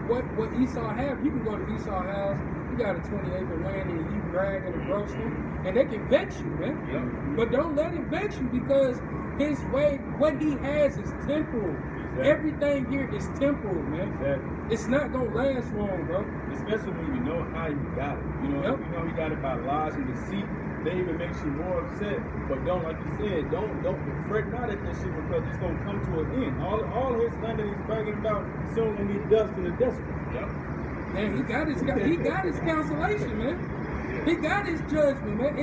what Esau have, you can go to Esau's house, you got a 20-acre land and you bragging and roasting, and they can vex you, man. Yep. But don't let it vex you because his way, what he has is temporal. Exactly. Everything here is temporal, man. Exactly. It's not gonna last long, bro. Especially when you know how you got it. You know, if you know he got it by lies and deceit, that even makes you more upset. But don't, like you said, don't fret not at this shit because it's gonna come to an end. All his land that he's bragging about soon gonna be dust in the desert. Yep. Man, he got his cancellation, man. He got his judgment, man.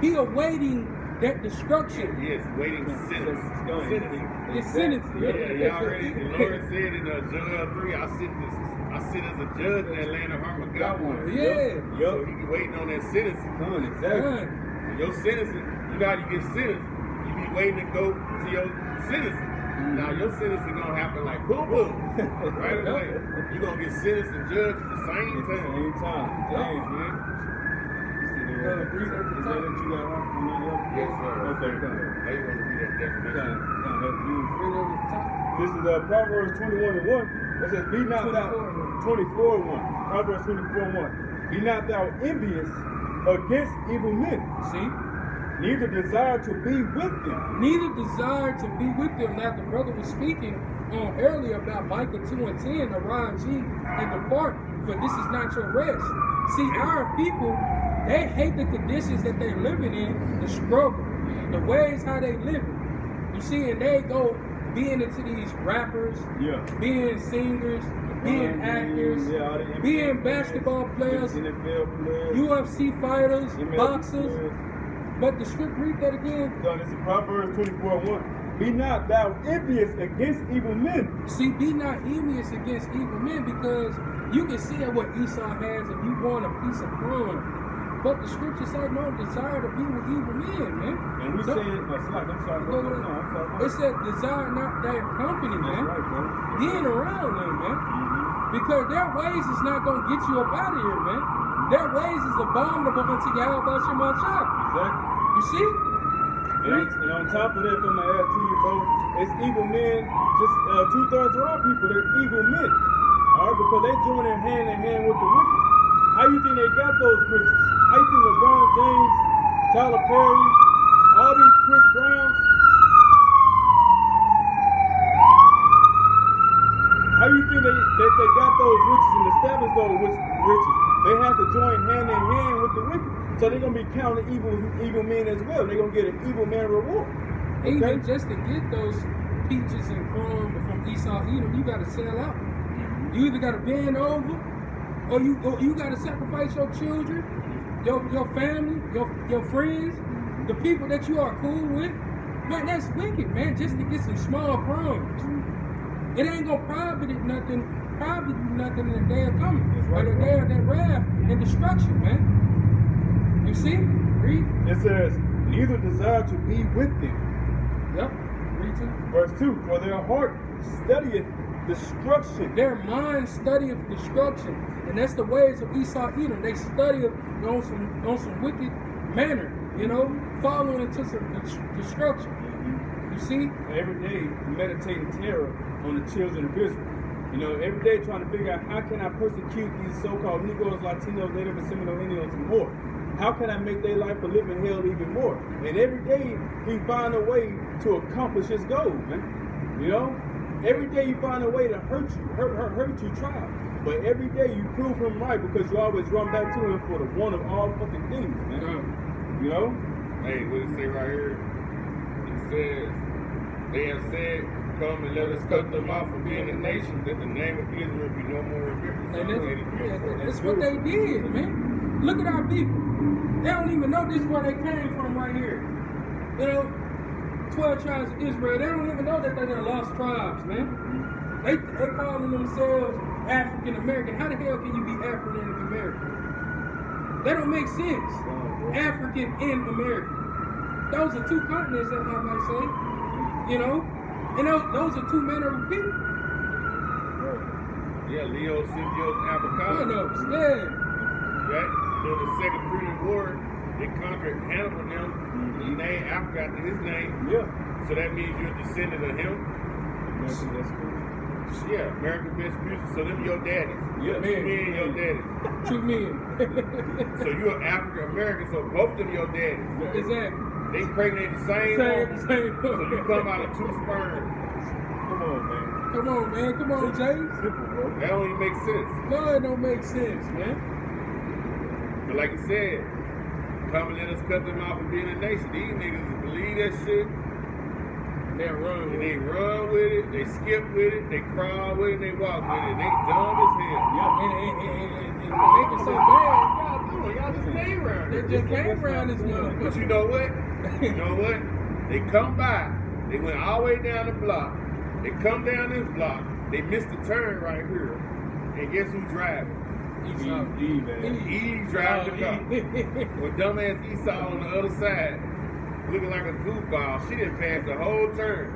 He awaiting that destruction. Yes, waiting sentence. Sentencing. His sentencing. Yeah, already. The Lord said in Joel 3, I sit as a judge in that land of Armageddon. Yeah. So he be waiting on that sentencing. Exactly. And your sentencing, you know how you get sentenced, you be waiting to go to your sentencing. Now your sentencing gonna happen like boom boom. Right away. You gonna get sentenced and judged at the same time. Damn, man. want to read it? Is that what you got on? Yes, sir. Okay, come on. Now you want to read that definition. That's beautiful. Read over the top. This is Proverbs 21:1. It says, be not thou 24:1. Proverbs 24:1. Be not thou envious against evil men. See? Neither desire to be with them. Neither desire to be with them. Now the brother was speaking earlier about Micah 2:10, arise ye and depart, for this is not your rest. See, our people, they hate the conditions that they're living in, the struggle, the ways how they live. You see, and they go being into these rappers, being singers, being actors, being basketball players, NFL players, UFC fighters, MLB boxers. players. But the script, read that again. So this is Proverbs 24:1. Be not thou envious against evil men. See, be not envious against evil men, because you can see what Esau has and you want a piece of crumb. But the scripture said no desire to be with evil men, man. And we saying, I'm sorry, Go ahead. no, I'm sorry. It said desire not their company, man. That's right, bro. Being around them, man. Because their ways is not going to get you up out of here, man. Their ways is abominable unto Yahweh Shema Shah. Exactly. You see? And on top of that, I'm gonna add to you, bro, it's evil men. Just 2/3 of our people, they're evil men. All right, because they joining hand in hand with the wicked. How you think they got those riches? How you think LeBron James, Tyler Perry, all these Chris Browns? How you think they got those riches and established those riches? They have to join hand in hand with the wicked. So they're going to be counting evil men as well. They're going to get an evil man reward. Okay? Even just to get those peaches and crumbs from Esau Edom, you got to sell out. You either got to bend over, or you got to sacrifice your children, your family, your friends, the people that you are cool with. Man, that's wicked, man, just to get some small crumbs. It ain't going to profit you nothing in the day of coming. Or the day of that wrath and destruction, man. You see? Read. It says, neither desire to be with them. Yep. Read too. Verse 2, for their heart studieth destruction. Their mind studieth destruction. And that's the ways of Esau Edom. They study on some wicked manner, following into some destruction. You see? Every day meditating terror on the children of Israel. Every day trying to figure out how can I persecute these so-called Negroes, Latinos, Native and Seminole Indians more? How can I make their life a living hell even more? And every day he find a way to accomplish his goal, man. Every day you find a way to hurt you, try. But every day you prove him right because you always run back to him for the one of all fucking things, man. Hey, what it say right here? It says, they have said, come and let us cut them off from being a nation, that the name of Israel be no more remembered. And that's what they did, man. Look at our people. They don't even know this is where they came from right here. 12 tribes of Israel. They don't even know that they're the lost tribes, man. They calling themselves African American. How the hell can you be African American? That don't make sense. African and American. Those are two continents, if I might say. And those are two manner of people. Yeah, Leo, Symbiotes, Africanus. Yeah. Right? During the Second Punic War, they conquered Hannibal now. He named Africa after his name. Yeah. So that means you're a descendant of him. American Vespucci. Yeah, American Vespucci. So them your daddies. Yeah, two men your daddies. 2 men. So you're African American, so both of them your daddies. Exactly. They pregnant the same Same. So you come out of 2 sperms. Come on, man. Come on, Jay. Simple, bro. That don't even make sense. No, it don't make sense, man. But like you said, come and let us cut them off from being a nation. These niggas believe that shit. They run. And they run with it, they skip with it, they crawl with it, they walk with it. They dumb as hell. Yeah, and make it so bad. Y'all just came around. They just came around this motherfucker. But you know what? They come by. They went all the way down the block. They come down this block. They missed the turn right here. And guess who's driving? Esau. Eve driving the car. With dumbass Esau on the other side, looking like a goofball. She didn't pass the whole turn.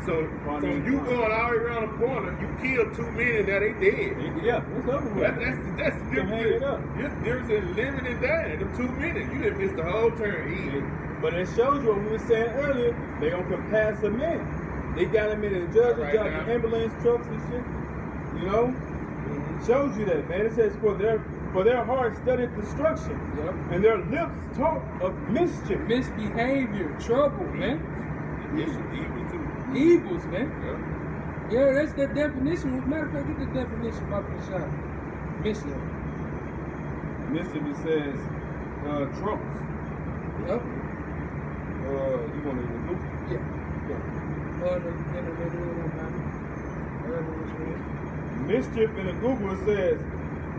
So you going all the way around the corner, you kill 2 men and now they dead. Yeah, it's over with. That's the You can hang it up. difference in living and dying. Them 2 minutes, you didn't miss the whole turn. But it shows you what we were saying earlier. They gonna compass a man. They got him in the judge, Right got now. the ambulance trucks and shit. You know, shows you that, man. It says for their heart studied destruction, and their lips talk of mischief, Misbehavior, trouble, man. It's evil too. Evils, man. Yeah. Yeah, that's the definition. Matter of fact, get the definition about the shot. Mischief. Mischief, it says troubles. Yep. You want to look? Yeah. Mischief in the Google, it says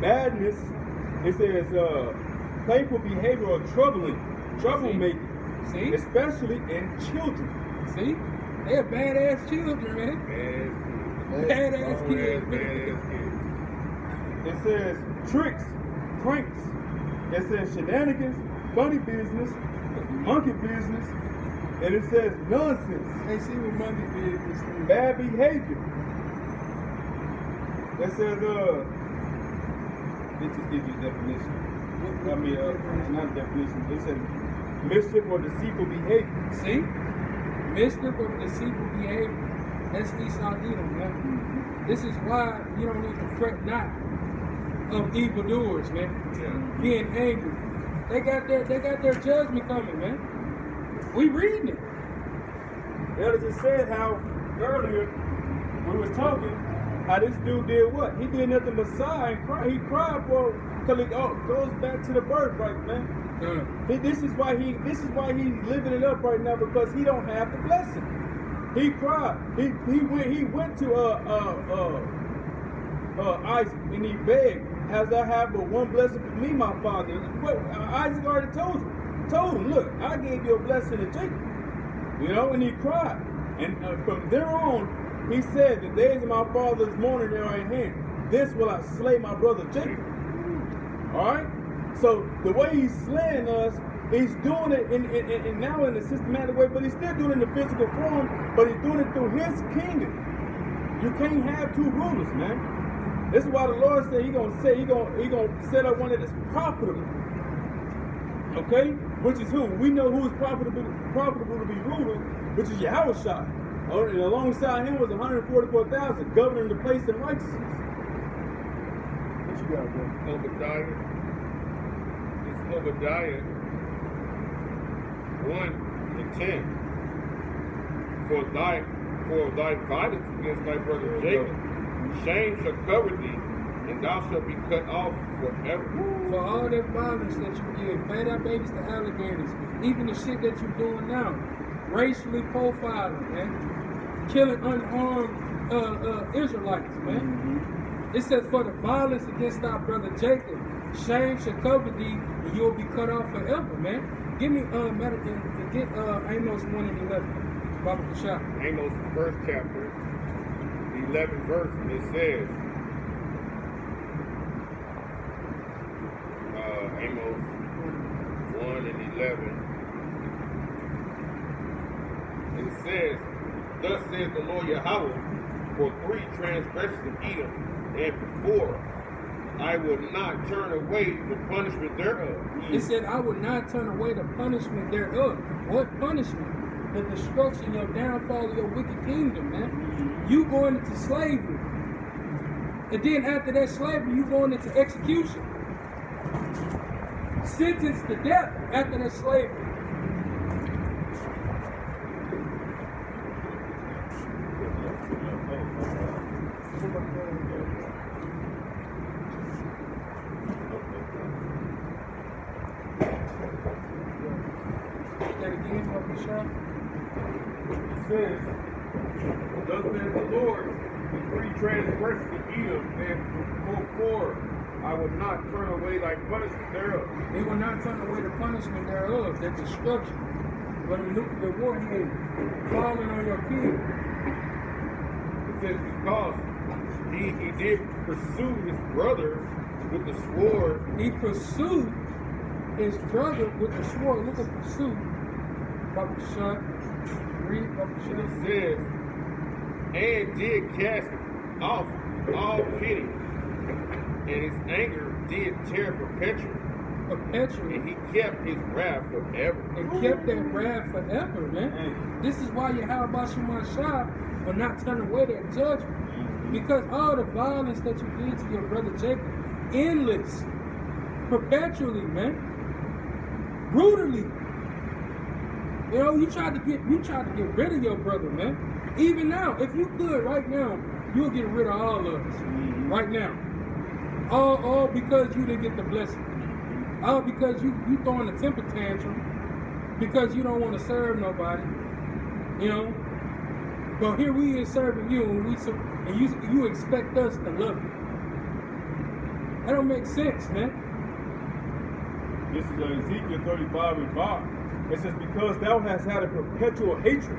badness. It says playful behavior or troublemaking. See? Especially in children. See? They are badass children, man. Badass kids. Badass kids. It says tricks, pranks. It says shenanigans, funny business, monkey business, and it says nonsense, They see what monkey business is. bad behavior. It says it just gives you a definition. I mean, not a definition. It says mischief or deceitful behavior. See? Mischief or deceitful behavior. That's Esau Edom, man. This is why you don't need to fret not of evildoers, man. Yeah. Being angry. They got their judgment coming, man. We reading it. Elder just said how earlier we was talking how this dude did what? He did nothing but sigh and cry. He cried for because it goes back to the birthright, man. This is why he's living it up right now because he don't have the blessing. He cried. He went to Isaac and he begged, "As I have but one blessing for me, my father." What Isaac already told him, "Look, I gave you a blessing to Jacob." You know, and he cried. And from there on, he said, "The days of my father's mourning are at hand. This will I slay my brother Jacob." All right. So the way he's slaying us, he's doing it in now in a systematic way, but he's still doing it in the physical form. But he's doing it through his kingdom. You can't have two rulers, man. This is why the Lord said he gonna set up one that is profitable. Okay, which is who? We know who is profitable to be ruler, which is Yahushua. And alongside him was 144,000 governing the place in righteousness. What you got, bro? Obadiah. It's Obadiah 1:10. For thy violence against thy brother Jacob, shame shall cover thee, and thou shalt be cut off forever. For all that violence that you give, fed our babies to alligators, even the shit that you're doing now, racially profiling, man, killing unarmed Israelites, man. It says, for the violence against our brother Jacob, shame shall cover thee, and you'll be cut off forever, man. Give me get Amos 1:11. Baba Kashab. Amos, the first chapter, the 11th verse, and it says, Amos 1:11. It says, "Thus says the Lord Yahweh, for 3 transgressions of Edom, and for 4, I will not turn away the punishment thereof." It said, I would not turn away the punishment thereof. What punishment? The destruction, your downfall of your wicked kingdom, man. You going into slavery. And then after that slavery, you going into execution. Sentenced to death after that slavery. That again, Baba Kashab? It says, Thus says the Lord, the 3 transgressions of Edom, and for 4, I will not turn away thy punishment thereof. They will not turn away the punishment thereof, that destruction. But a nuclear warhead falling on your king. It says, because he did pursue his brother with the sword. He pursued his brother with the sword. Look at pursue. Baba Kashab. Read Baba And it Kashab. says, and did cast off all pity, and his anger did tear perpetually. And he kept his wrath forever. And kept that wrath forever, man. This is why Yahweh Shah will not turn away that judgment. Because all the violence that you did to your brother Jacob, endless, perpetually, man. Brutally. You know, you tried to get rid of your brother, man. Even now, if you could right now, you'll get rid of all of us. Right now. All because you didn't get the blessing. All because you throwing a temper tantrum. Because you don't want to serve nobody. You know? But here we is serving you, and you expect us to love you. That don't make sense, man. This is Ezekiel 35 and 5. It says, because thou hast had a perpetual hatred,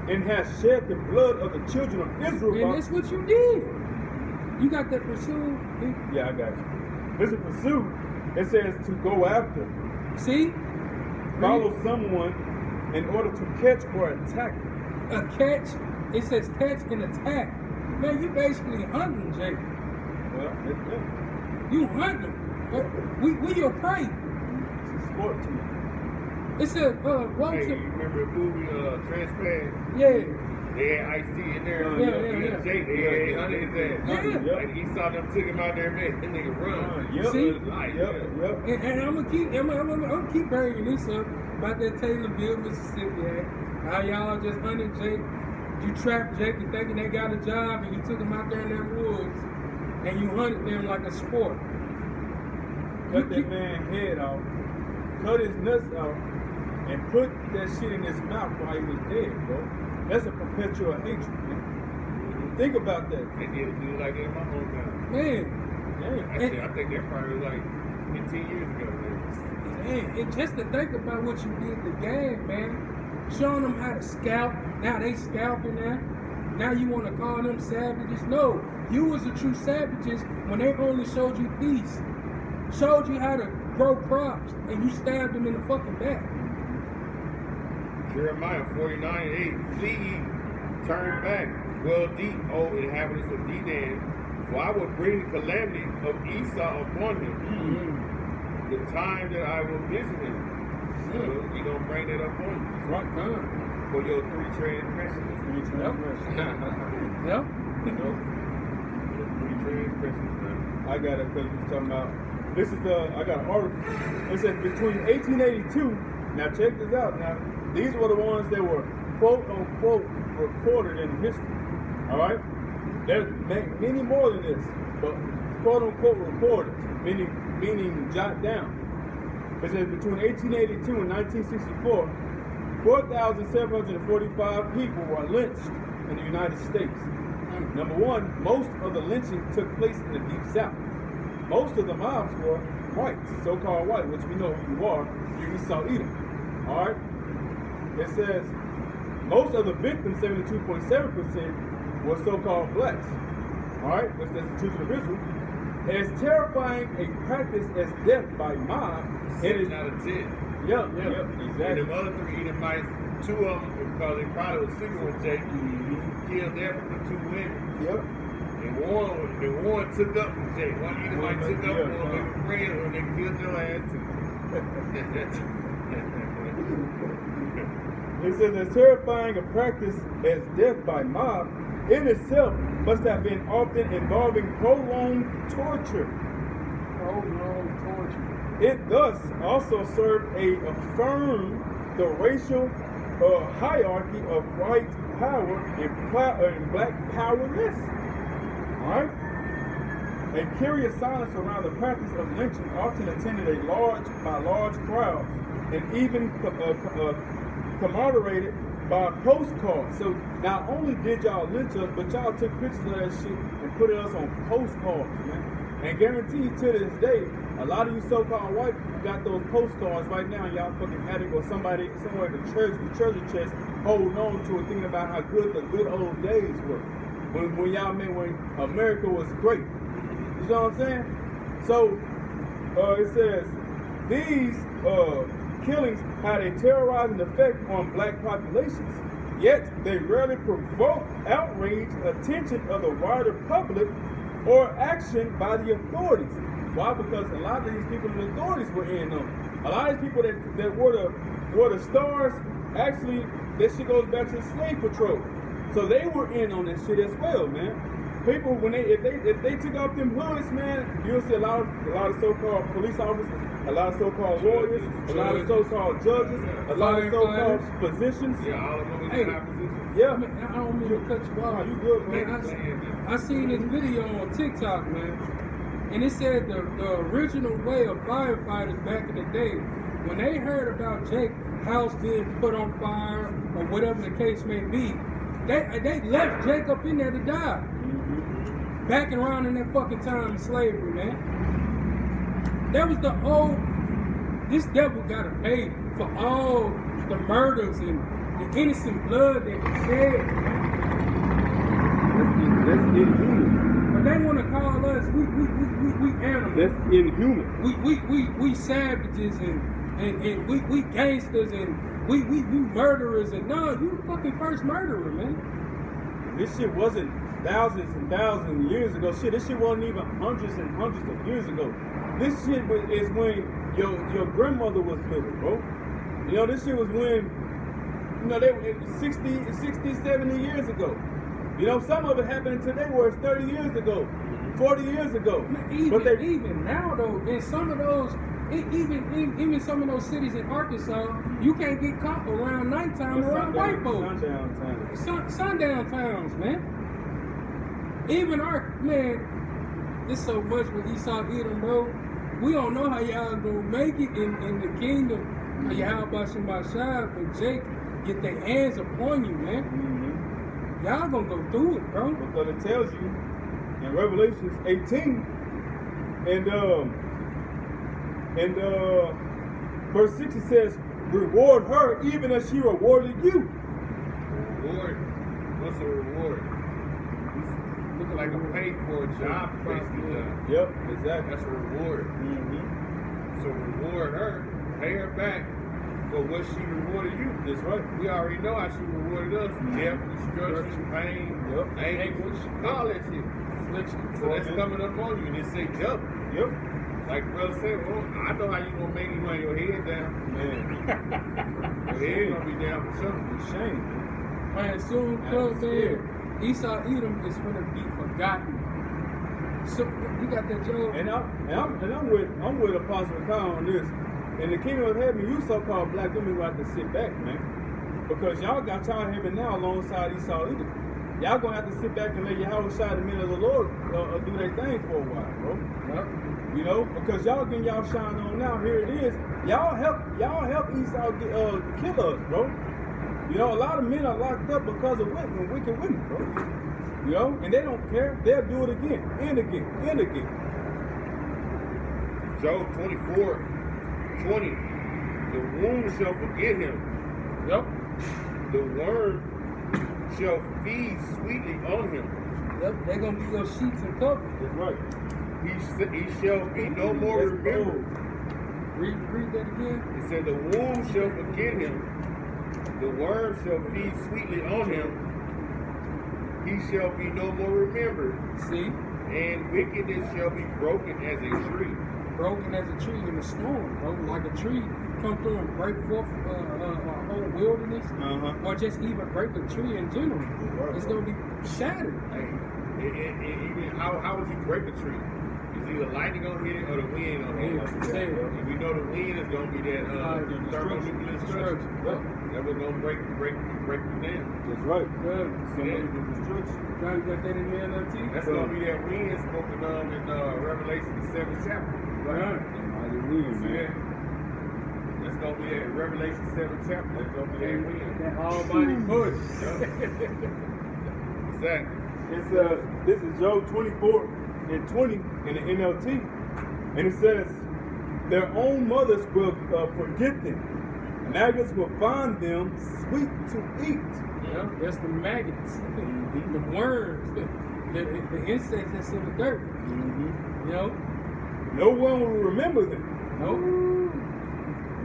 and hast shed the blood of the children of Israel. And that's what you did. You got that pursuit. Yeah, I got you. There's a pursuit. It says to go after. See? Follow someone in order to catch or attack them. A catch, it says catch and attack. Man, you basically hunting, Jake. Well, that's it. You hunting. We your prey. It's a sport to me. It says, what was Hey, it? you remember the movie Transparent? Yeah. They had Ice-T in there. Yeah. Jake, they had hunted his ass. Yeah. Like Esau them took him out there, man. That nigga run. Yep. See? Yep. And I'm gonna keep bringing this up about that Taylorville, Mississippi act. How y'all just hunted Jake. You trapped Jake and thinking they got a job, and you took him out there in them woods, and you hunted them like a sport. Cut that man's head off, cut his nuts off, and put that shit in his mouth while he was dead, bro. That's a perpetual hatred, man. Think about that. They did do like that in my hometown. Man. I think that probably was like 15 years ago, man. Man, and just to think about what you did to gang, man. Showing them how to scalp. Now they scalping now. Now you want to call them savages? No. You was the true savages when they only showed you peace. Showed you how to grow crops. And you stabbed them in the fucking back. Jeremiah 49:8. Flee ye, turn back, dwell deep, O inhabitants of Dedan, for I will bring the calamity of Esau upon him. The time that I will visit him. So we gonna bring that up on you. Right time. For your 3 transgressions. Yep. Your 3 transgressions, man. I got it because you're talking about. This is I got an article. It says between 1882. Now check this out. Now these were the ones that were quote unquote recorded in history. All right. There's many more than this, but quote unquote recorded, meaning jot down. It says between 1882 and 1964, 4,745 people were lynched in the United States. Number one, most of the lynching took place in the Deep South. Most of the mobs were whites, so-called white, which we know who you are. You're Esau Edom. All right. It says most of the victims, 72.7%, were so-called blacks. All right, which is the children of Israel. As terrifying a practice as death by mob, it is 7 out of 10. Yep, exactly. And the other 3 Edomites, 2 of them, because they probably was sleeping with Jake, killed them with the 2 women. Yep. And one took up for Jake. One Edomite took up for him, they were friends, and they killed your ass too. It says as terrifying a practice as death by mob, in itself must have been often involving prolonged torture. Prolonged torture. It thus also served to affirm the racial hierarchy of white power and black powerless. Alright? A curious silence around the practice of lynching often attended by large crowds and even commemorated by postcards. So not only did y'all lynch us, but y'all took pictures of that shit and put us on postcards, man. And guarantee to this day, a lot of you so-called white people got those postcards right now in y'all fucking attic or somebody somewhere in the treasure chest holding on to it, thinking about how good the good old days were. When y'all meant when America was great. You know what I'm saying? So it says these killings had a terrorizing effect on black populations. Yet they rarely provoke outrage, attention of the wider public, or action by the authorities. Why? Because a lot of these people, the authorities were in on it. A lot of these people that were the stars, actually, that shit goes back to the slave patrol. So they were in on this shit as well, man. People, when if they took off them hoods, man, you'll see a lot of so-called police officers, a lot of so-called lawyers, a lot of so-called judges, a lot of so-called physicians. Yeah, all of them in high positions. Yeah. Man, I don't mean to cut you off. You good, man. I seen this video on TikTok, man, and it said the original way of firefighters back in the day, when they heard about Jake's house being put on fire or whatever the case may be, they left Jake up in there to die. Back around in that fucking time of slavery, man. That was the old. This devil gotta pay for all the murders and the innocent blood that he shed. That's inhuman. But they want to call us we animals. That's inhuman. We savages and we gangsters and we murderers and no, you the fucking first murderer, man. This shit wasn't thousands and thousands of years ago. Shit, this shit wasn't even hundreds and hundreds of years ago. This shit is when your grandmother was living, bro. You know, this shit was when, you know, they were 60, 70 years ago. You know, some of it happened today where it's 30 years ago, 40 years ago. Even now, though, in some of those, even some of those cities in Arkansas, you can't get caught around nighttime around white folks. Sundown towns, man. Even man, it's so much with Esau Edom, bro. We don't know how y'all gonna make it in the kingdom. How about Shemashah and Jake get their hands upon you, man? Mm-hmm. Y'all gonna go through it, bro. Because it tells you in Revelations 18 and verse 6, it says, reward her even as she rewarded you. Reward? What's a reward? Looking like a pay for a job, basically. Yep, exactly. That's a reward. Mm-hmm. So reward her, pay her back for what she rewarded you. That's right. We already know how she rewarded us. Death, destruction, pain, anguish, all that shit. Affliction. So that's coming up on you, and it say jump. Yep. Like brother said, well, I know how you gonna make it when your head down. Man. Your head gonna be down for sure. It's shame. Man, soon comes in. Esau Edom is gonna be forgotten. So you got that joke. And I'm with Apostle Kyle on this. In the kingdom of heaven, you so-called black women gonna have to sit back, man. Because y'all got y'all in heaven now alongside Esau Edom. Y'all gonna have to sit back and let your house shine the men of the Lord do their thing for a while, bro. Yep. You know, because y'all getting y'all shine on now. Here it is. Y'all help Esau kill us, bro. You know, a lot of men are locked up because of wicked women, bro. You know, and they don't care. They'll do it again and again and again. Job 24:20. The womb shall forget him. Yep. The worm shall feed sweetly on him. Yep. They're gonna be your sheets and covers. That's right. He shall be no more remembered. Read that again. It said the womb shall forget him. The worm shall feed sweetly on him. He shall be no more remembered. See? And wickedness shall be broken as a tree. Broken as a tree in a storm, bro. Like a tree come through and break forth a whole wilderness, or just even break a tree in general. It's gonna be shattered. Hey, even how would you break a tree? Is either lightning gonna hit it or the wind gonna hit it. And we know the wind is gonna be that thermonuclear destruction. That was gonna break you down. That's right. Good. Destruction. Now you got that in the NLT? That's gonna be that wind spoken of in Revelation the 7th chapter. Right. Mighty wind, See man. that? That's gonna be that Revelation 7th chapter. That's gonna be that wind. That almighty push. Exactly. This is Job 24:20 in the NLT, and it says, "Their own mothers will forget them. Maggots will find them sweet to eat." Yeah, that's the maggots, the worms, the insects that's in the dirt. You know? No one will remember them. Nope.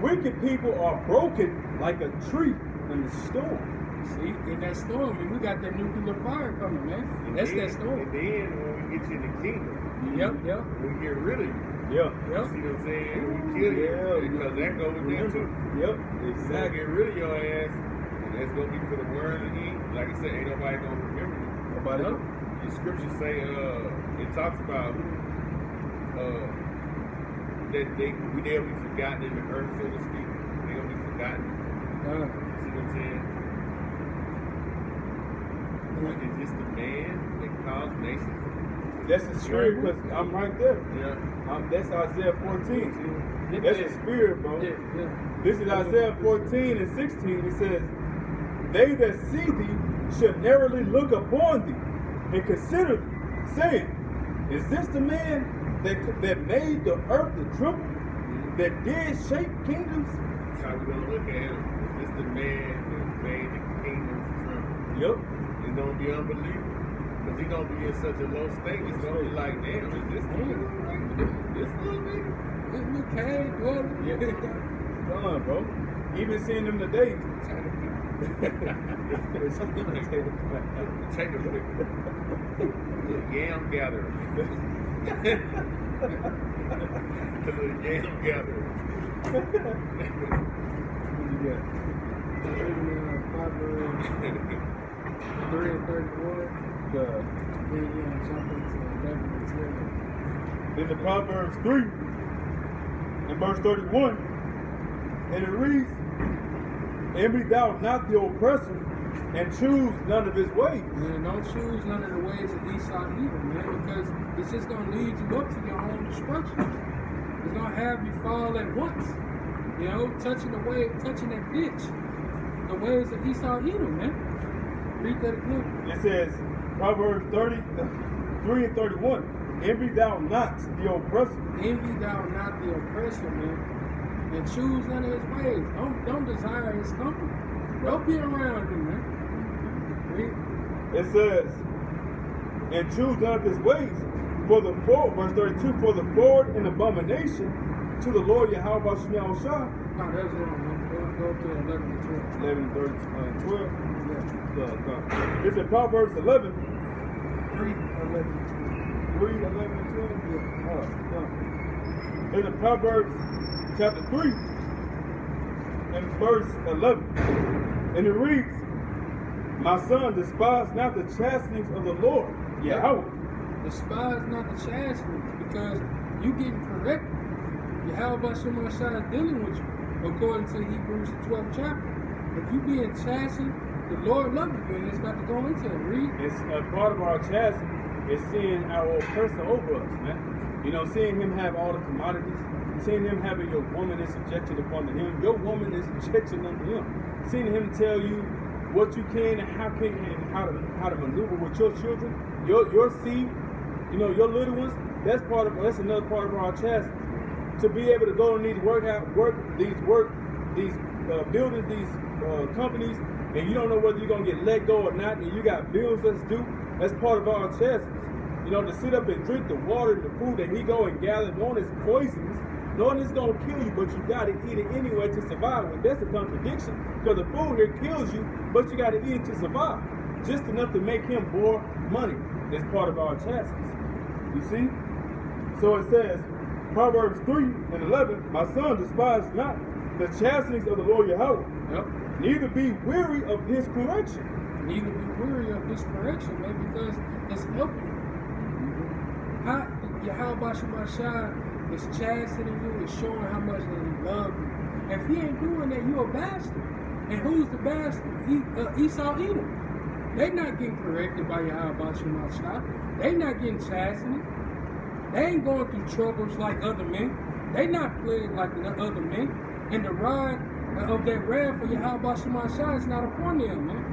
Wicked people are broken like a tree in the storm. See, in that storm, and we got that nuclear fire coming, man. That's that storm. And then when we get you in the kingdom, Yep. we get rid of you. Yeah. Yep. See what I'm saying? We kill you. Yeah. Because that goes with them too. Yep. Exactly. Exactly. Get rid of your ass. And that's gonna be for the world to eat. Like I said, ain't nobody gonna remember you. Nobody. Yep. The scriptures say, it talks about that they'll be forgotten in the earth, so to speak. They're gonna be forgotten. See what I'm saying? It's just the man that caused nations. That's the spirit, because I'm right there. Yeah. That's Isaiah 14. That's the spirit, bro. Yeah. This is Isaiah 14 and 16. It says, they that see thee should narrowly look upon thee and consider thee, saying, is this the man that made the earth to tremble, that did shape kingdoms? That's how we're gonna look at him. Is this the man that made the kingdoms tremble? Yep. It's gonna be unbelievable. Because he's gonna be in such a low state, it's gonna be like, damn, is this the nigga? This little nigga? This little cave, what? Come on, bro. Even seeing them today. Take a look. Little yam gatherer. The little yam gatherer. Proverbs 3 and 31. Then jump into 11 and 12. In the Proverbs 3 and verse 31, and it reads, envy thou not the oppressor, and choose none of his ways. Man, don't choose none of the ways of Esau either, man, because it's just going to lead you up to your own destruction. It's going to have you fall at once. You know, touching that ditch. The ways of Esau Edom, man. Read that again. It says, Proverbs 3 and 31, envy thou not the oppressor. Envy thou not the oppressor, man, and choose none of his ways. Don't desire his company. Don't be around him, man. Read. It says, and choose none of his ways, for the forward, verse 32, for the forward and abomination to the Lord Yahweh Shemel Shah. No, that's wrong, man. Go to 11 and 12. 11, 12. Yeah. It's in Proverbs 11. 3, 11, 3, 11, and 12. Yeah. It's in Proverbs chapter 3 and verse 11. And it reads, my son, despise not the chastenings of the Lord. Yahweh. Despise not the chastenings, because you getting corrected. Yahweh Shemel Shah is dealing with you, according to Hebrews 12th chapter. If you being chastened, the Lord loves you, and it's about to go into it. Read. It's a part of our chastening is seeing our oppressor over us, man. You know, seeing him have all the commodities, seeing him having your woman is subjected upon him, your woman is subjected unto him. Seeing him tell you what you can and how to maneuver with your children, your seed, you know, your little ones. That's another part of our chastening. To be able to go in these buildings, these companies, and you don't know whether you're gonna get let go or not, and you got bills that's due. That's part of our chastenings. You know, to sit up and drink the water and the food that he go and gather, knowing it's poisonous, knowing it's gonna kill you, but you gotta eat it anyway to survive. Well, that's a contradiction, because the food here kills you, but you gotta eat it to survive. Just enough to make him more money. That's part of our chastenings. You see? So it says, Proverbs 3 and 11, my son, despise not the chastenings of the Lord Yahweh. Yep. Neither be weary of his correction. Neither be weary of his correction, man, because it's helping you. Yahweh Shemel Shah is chastening you, is showing how much that he loves you. If he ain't doing that, you a bastard. And who's the bastard? Esau Edom. They not getting corrected by Yahweh Shemel Shah. They not getting chastened. They ain't going through troubles like other men. They not plagued like the other men. And the rod of that wrath for Yahweh Shemel Shah is not upon them, man.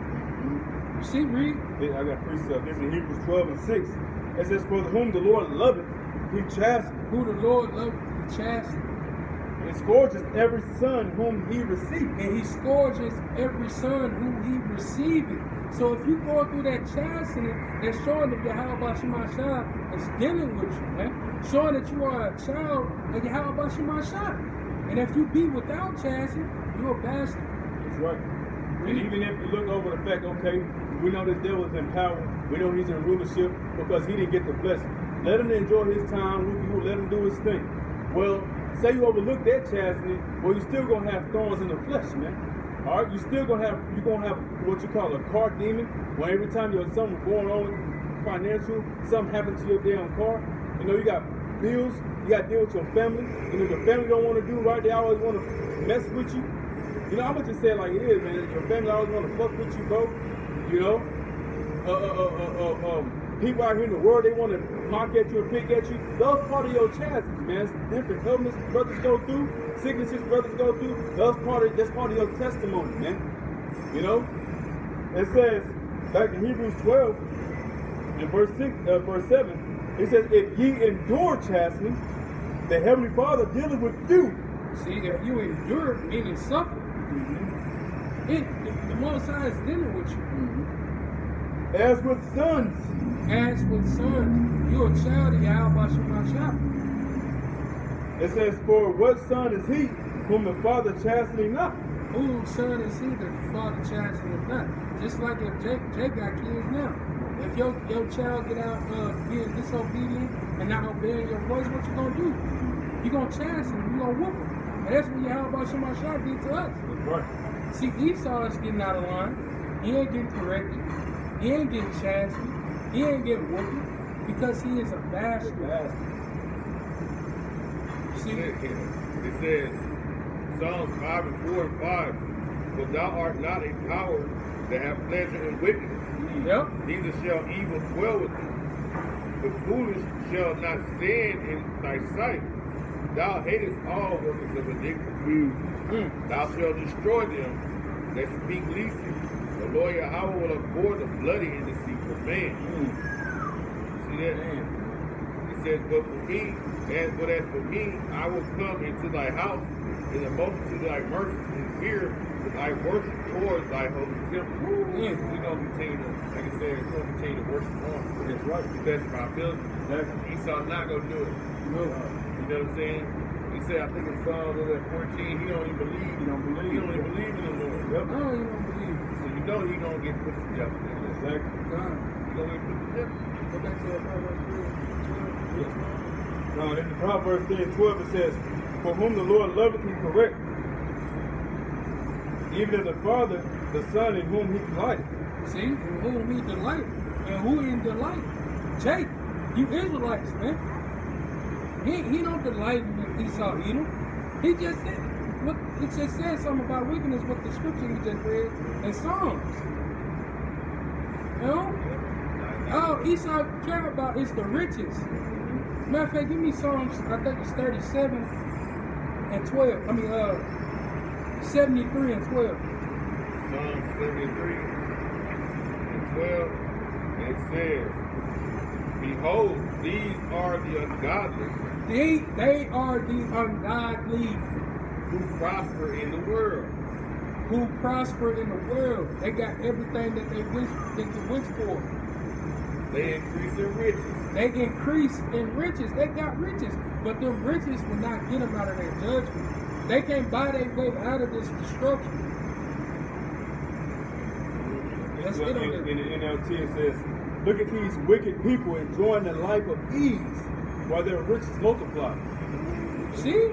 You see, read. I got precept. This is Hebrews 12 and 6. It says, for whom the Lord loveth, he chasteneth. Who the Lord loveth, he chasteneth. And scourges every son whom he received. And he scourges every son whom he receiveth. So if you go through that chastening, that's showing that Yahweh Shemel Shah is dealing with you, man. Showing that you are a child of Yahweh Shemel Shah. And if you be without chastening, you're a bastard. That's right. And even if you look over the fact, okay, we know this devil is in power, we know he's in rulership because he didn't get the blessing. Let him enjoy his time with you, let him do his thing. Well, say you overlook that chastity, well, you're still gonna have thorns in the flesh, man. All right, you're gonna have what you call a car demon, where every time you have something going on with financial, something happened to your damn car, you know, you got bills, you got to deal with your family. You know, your family don't want to do right, they always want to mess with you. You know, I'm gonna just say it like it is, man. Your family always want to fuck with you, bro. You know, people out here in the world, they want to mock at you and pick at you. Those part of your chastity, man. It's different illness brothers go through, sicknesses brothers go through. That's part of your testimony, man. You know, it says back in Hebrews 12, in verse 7. It says, if ye endure chastity, the Heavenly Father dealeth with you. See, if you endure, meaning suffer, the Most High is dealing with you. As with sons. As with sons. You're a child of Yahweh Shemashah. It says, for what son is he whom the Father chasteneth not? Whose son is he that the Father chasteneth not? Just like if Jake got kids now. If your child get out being disobedient and not obeying your voice, what you gonna do? You gonna chasten him, you gonna whoop him. And that's what Yahweh Shemashah did to us. That's right. See, Esau is getting out of line. He ain't getting corrected. He ain't getting chastened. He ain't getting whooped because he is a bastard. See? It says, Psalms 5 and 4 and 5, for thou art not a power that have pleasure in wickedness. Yep. Neither shall evil dwell with thee. The foolish shall not stand in thy sight. Thou hatest all workers of iniquity. Thou shalt destroy them that speak leasing. The Lord Yahweh will abhor the bloody and deceitful man. See that? It says, but as for me, I will come into thy house in the multitude of thy mercies and fear with thy worship towards thy holy temple. We're going to continue to, like I said, we're going to continue to worship on. That's right. The best of our ability. Exactly. Esau not going to do it. No. You know what I'm saying? He said, I think in Psalms 14, he don't even believe. He don't even believe in the Lord. Yep. No, he don't believe. So you know he don't get put to death. Exactly. He don't get put to death. Go back to Proverbs 3 and 12. No, in Proverbs 3 and 12 it says, for whom the Lord loveth he correct, even as a father, the son in whom he delighteth. See, in whom he delight. And who in delight? Jake, you Israelites, man. He don't delight in Esau Edom. He just said, it just said something about wickedness with the scripture he just read in Psalms. You know? All Esau care about is the riches. Matter of fact, give me Psalms, I think it's 37 and 12. 73 and 12. Psalms 73 and 12. And it says, behold, these are the ungodly. They are the ungodly. Who prosper in the world. Who prosper in the world. They got everything that they can wish for. They increase in riches. They increase in riches. They got riches. But them riches will not get them out of their judgment. They can't buy their way out of this destruction. In the NLT it says, look at these wicked people enjoying the life of ease while their riches multiply. See?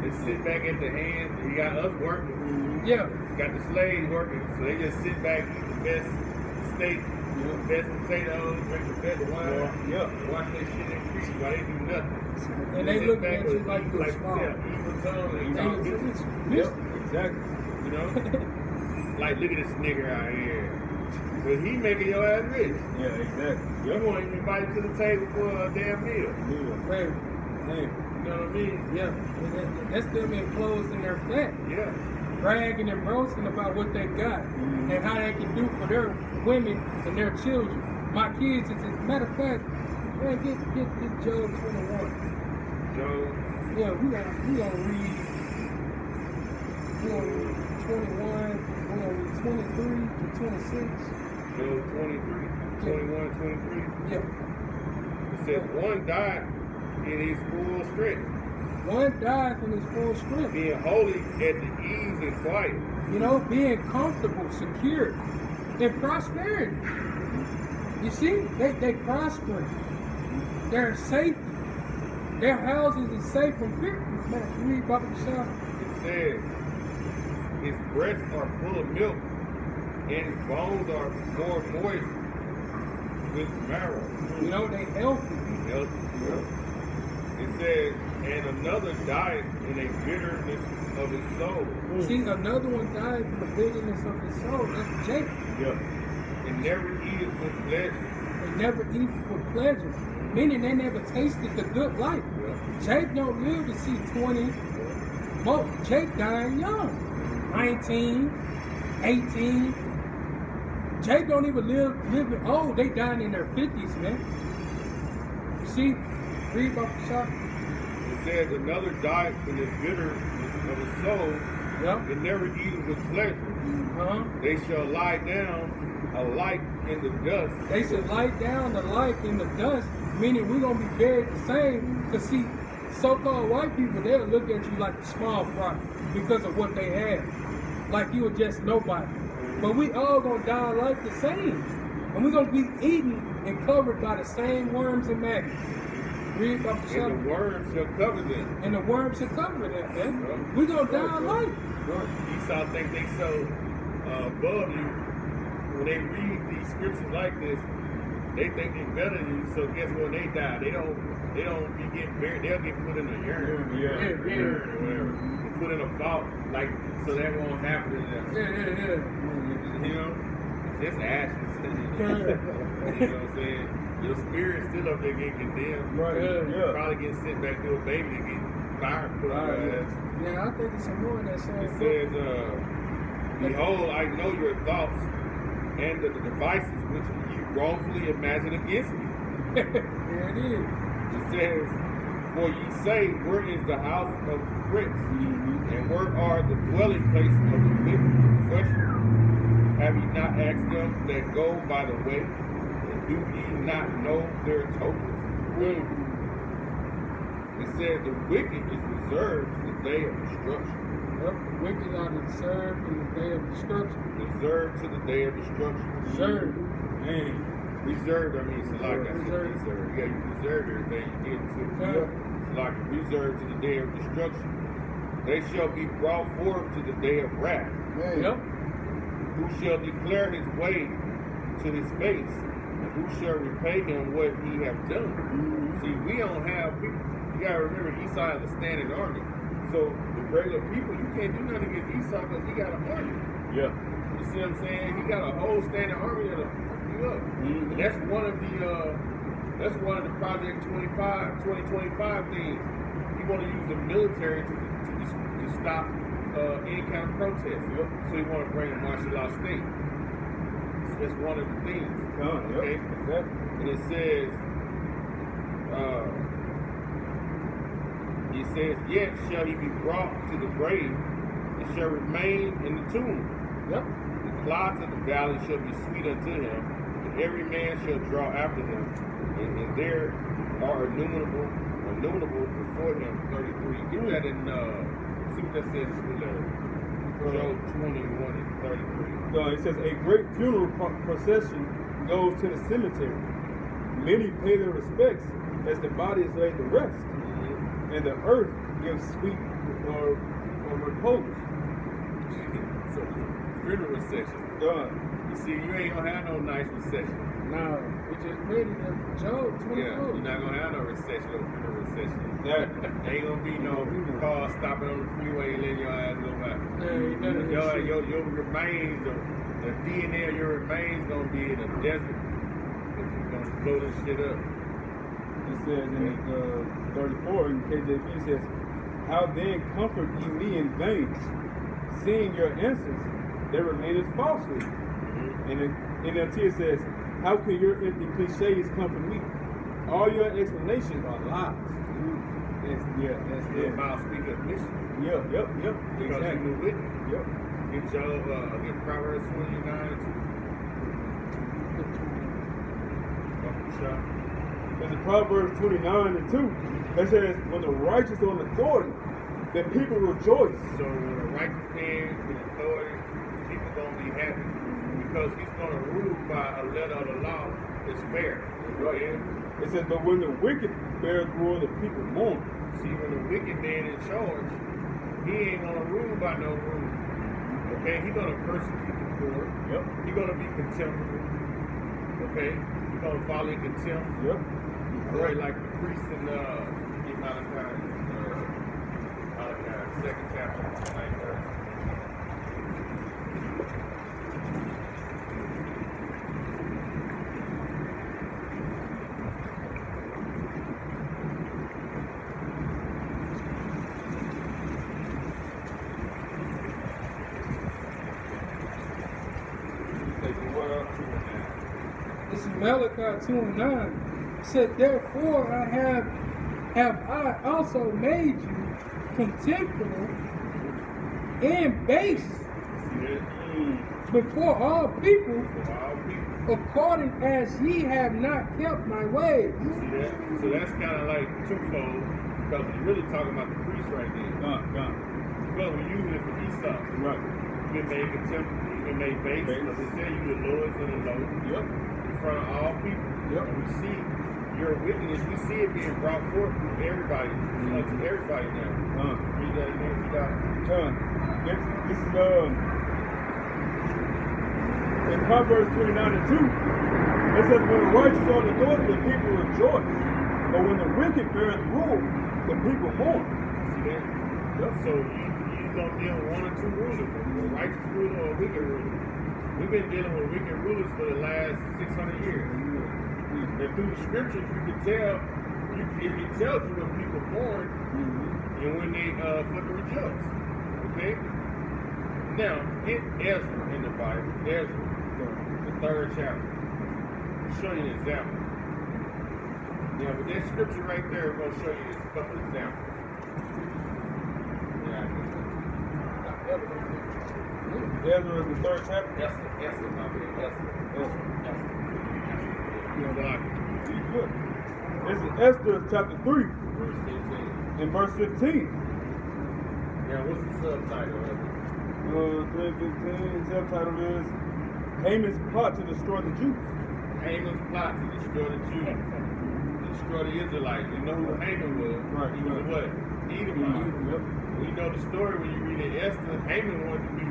They sit back at the hand. You got us working. Yeah. Got the slaves working. So they just sit back, eat the best steak, the best potatoes, drink the best wine. Yeah. Watch that shit increase while they do nothing. And they look at you like you're small. Evil tongue and talk business. Yep, exactly. You know? Like, look at this nigga out here. But he making your ass rich. Yeah, exactly. You won't even invite him to the table for a damn meal. Right. You know what I mean? Yeah. That's them enclosed in their fat. Yeah. Bragging and boasting about what they got and how they can do for their women and their children. My kids, as a matter of fact, man, get Job 21. Job? Yeah, we gonna read 21, we're gonna read 23 to 26. Job 23, 21, 23? Yeah. It says, one died in his full strength, One died from his full strength. Being holy at the ease and quiet. You know, being comfortable, secure, and prosperity. You see, they prosper. They're safe. Their houses is safe from fear. Man, you read about yourself. It says, his breasts are full of milk, and his bones are more moist with marrow. You know, they healthy. It says, and another died in a bitterness of his soul. See, another one died from the bitterness of his soul. That's Jacob. Yeah. And never eateth with pleasure. They never eat with pleasure. Meaning they never tasted the good life. Yeah. Jake don't live to see 20. Well, Jake dying young. 19, 18. Jake don't even live old. They dying in their 50s, man. You see, read about the shop. It says, another died in the bitterness of his soul. Yep. And never eateth with pleasure. They shall lie down alike in the dust. They should lie down alike in the dust, meaning we're going to be buried the same. Because see, so-called white people, they'll look at you like a small fry because of what they have. Like you were just nobody. But we all going to die like the same. And we're going to be eaten and covered by the same worms and maggots. Read about the And the worms shall cover them. And the worms shall cover them, man. We're going to die alike. Esau think they so above you. When they read these scriptures like this, they think they're better than you. So guess what? They die. They don't be getting buried. They'll get put in a urn. Urn or whatever. Put in a vault, like, so that won't happen to them. You know? Just ashes. You know what I'm saying? Your spirit's still up there getting condemned. Right. You probably get sent back to a baby to get fire put on your ass. Yeah, I think it's some more in that same It says, behold, I know your thoughts and the devices which you wrongfully imagine against me. There it is. It says, for ye say, where is the house of the prince? And where are the dwelling places of the wicked? Question. Have ye not asked them that go by the way? And do ye not know their tokens? It says, the wicked is reserved to the day of destruction. Yep, the wicked are reserved in the day of destruction. Reserved to the day of destruction. Reserved. Man, reserved, I mean, it's like I said, Reserved. reserved. Yeah, you reserve everything you get to. It's like reserved to the day of destruction. They shall be brought forth to the day of wrath. Yep. Who shall declare his way to his face? And who shall repay him what he have done? See, we don't have people. You gotta remember, Esau has a standing army. So the regular people, you can't do nothing against Esau because he got an army. Yeah. You see what I'm saying? He got a whole standing army that'll fuck you up. And that's one of the Project 2025 things. He want to use the military to stop any kind of protest. So he want to bring a martial law state. So that's one of the things. Okay? And it says, yet shall he be brought to the grave and shall remain in the tomb. Yep. The clods of the valley shall be sweet unto him, and every man shall draw after him, and there are innumerable before him. 33. Get that in, see what that says in Job 21 and 33. It says, a great funeral procession goes to the cemetery. Many pay their respects as the body is laid to rest, and the earth gives sweet or repose. So, funeral recession. You see, you ain't gonna have no nice recession. No, we just read it in Job 24. Yeah, you're not gonna have no recession or funeral recession. Ain't gonna be no car stopping on the freeway and letting your ass go by. Your remains, the DNA of your remains gonna be in a desert. It's gonna blow this shit up. It says in 34 in KJV, it says, how then comfort ye me in vain, seeing your answers, they remain as falsehood. And in NLT it says, how can your empty cliches comfort me? All your explanations are lies. That's the mouth speak of mission. Yep. Because Exactly. you with it. Yep. Get Job, get Proverbs 29 and 2. Shop. It's in Proverbs 29:2. It says, when the righteous on authority, then people rejoice. So when a righteous man with authority, people gonna be happy because he's gonna rule by a letter of the law that's fair. Right. It says, but when the wicked bears rule, the people mourn. See, when the wicked man in charge, he ain't gonna rule by no rule. Okay, he's gonna persecute the poor. Yep. He's gonna be contemptible. Okay, he's gonna follow in contempt. Yep. Right, like the priest in Malachi, 2nd chapter, 9th verse. This is Malachi 2:9. It said, therefore have I also made you contemptible and base before all people, according as ye have not kept my ways. See that? So that's kind of like twofold, because he's really talking about the priest right there. Because we're using it for Esau. Right. You've been made contemptible, you've been made base, because it says you the lowest and the low. Yep. In front of all people. Yep. And we see your wickedness, we see it being brought forth to everybody, to everybody now. Read that again, you got it. This is in Proverbs 29:2. It says, when the righteous are the authority, the people rejoice. But when the wicked bear rule, the people mourn. See that? Yep. So you don't deal with one or two rulers, a righteous ruler or a wicked ruler. We've been dealing with wicked rulers for the last 600 years. And through the scriptures, you can tell, it tells you when people mourn and when they fucking rejoice. Okay? Now, get Ezra in the Bible, Ezra, the 3rd chapter. I'll show you an example. Now, with that scripture right there, we're going to show you a couple examples. Ezra is the 3rd chapter. Esther, my bad. Esther. Good. This is Esther chapter 3 Verse 15. and verse 15. Now, what's the subtitle of it? 3:15. Subtitle is Haman's plot to destroy the Jews. Haman's plot to destroy the Jews, to destroy the Israelites. You know who Haman was? Right. He was what? Edomite. Yep. You know the story when you read it. Esther, Haman wanted to be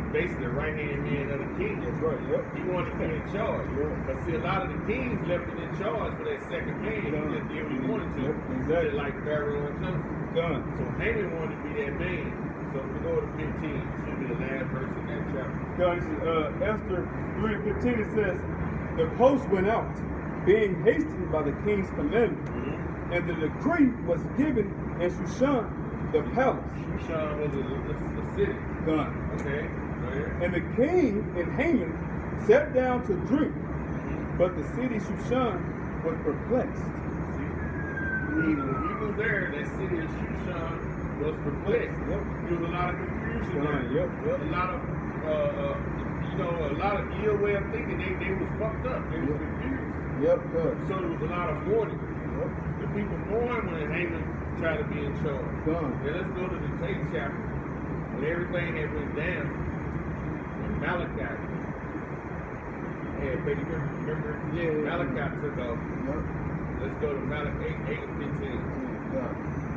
basically the right-hand man of the king. That's right. Yep. He wanted to be in charge. Yep. But see, a lot of the kings left it in charge for that second man. He just did what he wanted to. Yep, exactly. Just like Pharaoh and Joseph. Done. So Haman wanted to be that man. So if we go to 15, should be the last verse in that chapter. Done. This is Esther 3:15. It says, the post went out, being hastened by the king's commandment, and the decree was given in Shushan, the palace. Shushan was a city. Done. Okay. And the king and Haman sat down to drink, but the city Shushan was perplexed. When he was there, that city of Shushan was perplexed. Yep. There was a lot of confusion there. Yep. A lot of, a lot of ill way of thinking. They was fucked up. They was confused. Yep. Good. So there was a lot of mourning. Yep. The people mourned when Haman tried to be in charge. Done. Now let's go to the 8th chapter. When everything had went down, when Malachi had, remember? Yeah. Malachi took off. Yep. Let's go to Malachi 8 and 15.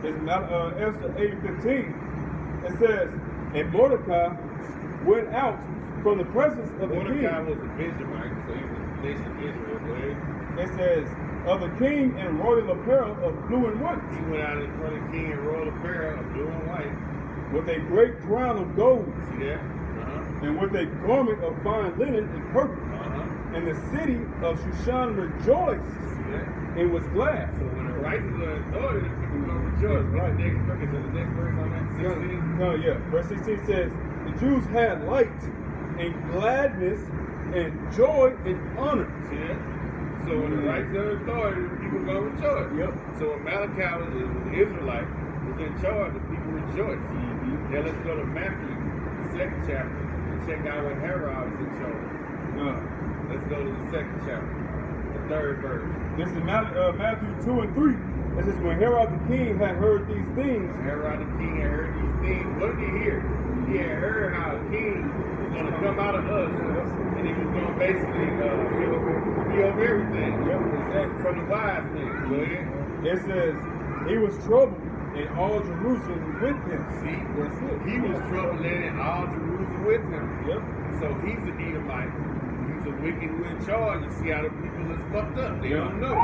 It's Esther 8:15. It says, and Mordecai went out from the presence of the king. Mordecai was a Benjamite, so he was the nation of Israel. Go ahead. It says, of the king in royal apparel of blue and white, He went out in front of the king in royal apparel of blue and white. with a great crown of gold, See that? and with a garment of fine linen and purple. And the city of Shushan rejoiced See that? and was glad. So when the righteous are in authority, the people are going to rejoice. Right. The next verse, the next verse on that 16. No, yeah. Verse 16 says, the Jews had light and gladness and joy and honor. See that? So when the righteous are in authority, the people are going to rejoice. Yep. So when Malachi was the Israelite, was in charge, the people rejoiced. Now let's go to Matthew, the 2nd chapter, and check out what Herod was in charge. Let's go to the 2nd chapter, the 3rd verse. This is Matthew 2 and 3. It says, when Herod the king had heard these things, Herod the king had heard these things. What did he hear? He had heard how the king was going to come out of us, and he was going to basically be over everything. Yep, exactly. From the wise men. Go ahead. It says, he was troubled, and all Jerusalem with him. See, that's it. He was troubled and all Jerusalem with him. Yep. So he's an Edomite. He's a wicked who in charge. You see how the people is fucked up. They don't know. Yep.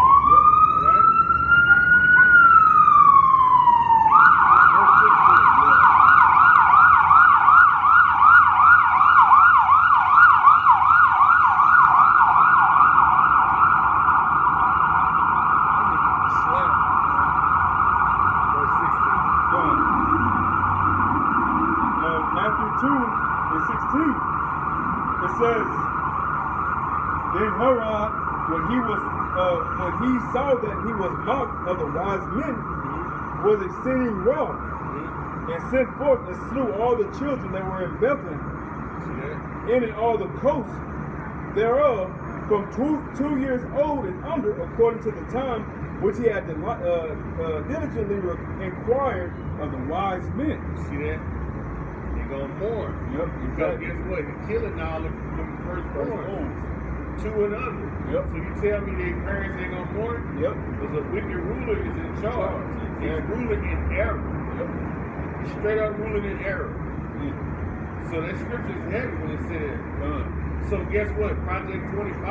All right? When he saw that he was mocked of the wise men, was exceeding wroth, and sent forth and slew all the children that were in Bethlehem, and in all the coasts thereof, from 2 years old and under, according to the time which he had diligently inquired of the wise men. See that? They're going to mourn. Yep, Because guess what? He's killing all of them firstborn. 2 and under. Yep. So you tell me their parents ain't gonna mourn? Yep. Because a wicked ruler is in charge. He's ruling in error. Yep. Straight up ruling in error. Yeah. So that scripture is heavy when it says. So guess what? Project 25.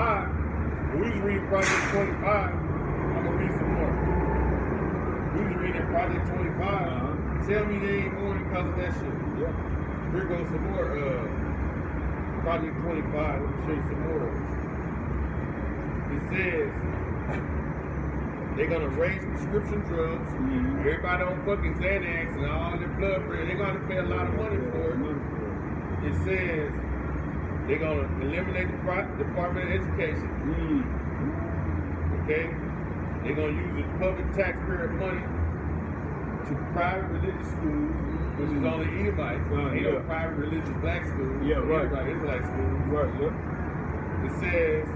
When we was reading Project 25, I'm gonna read some more. We was reading Project 25. Tell me they ain't mourning because of that shit. Yep. Here goes some more. Project 25. Let me show you some more. It says they're gonna raise prescription drugs. Everybody on fucking Xanax and all their blood pressure, they're gonna pay a lot of money for it. It says they're gonna eliminate the Department of Education. Okay? They're gonna use the public taxpayer money to private religious schools, which is only Edomites. Ain't no private religious black schools. Yeah, right. Israelite schools. Right, yep. It says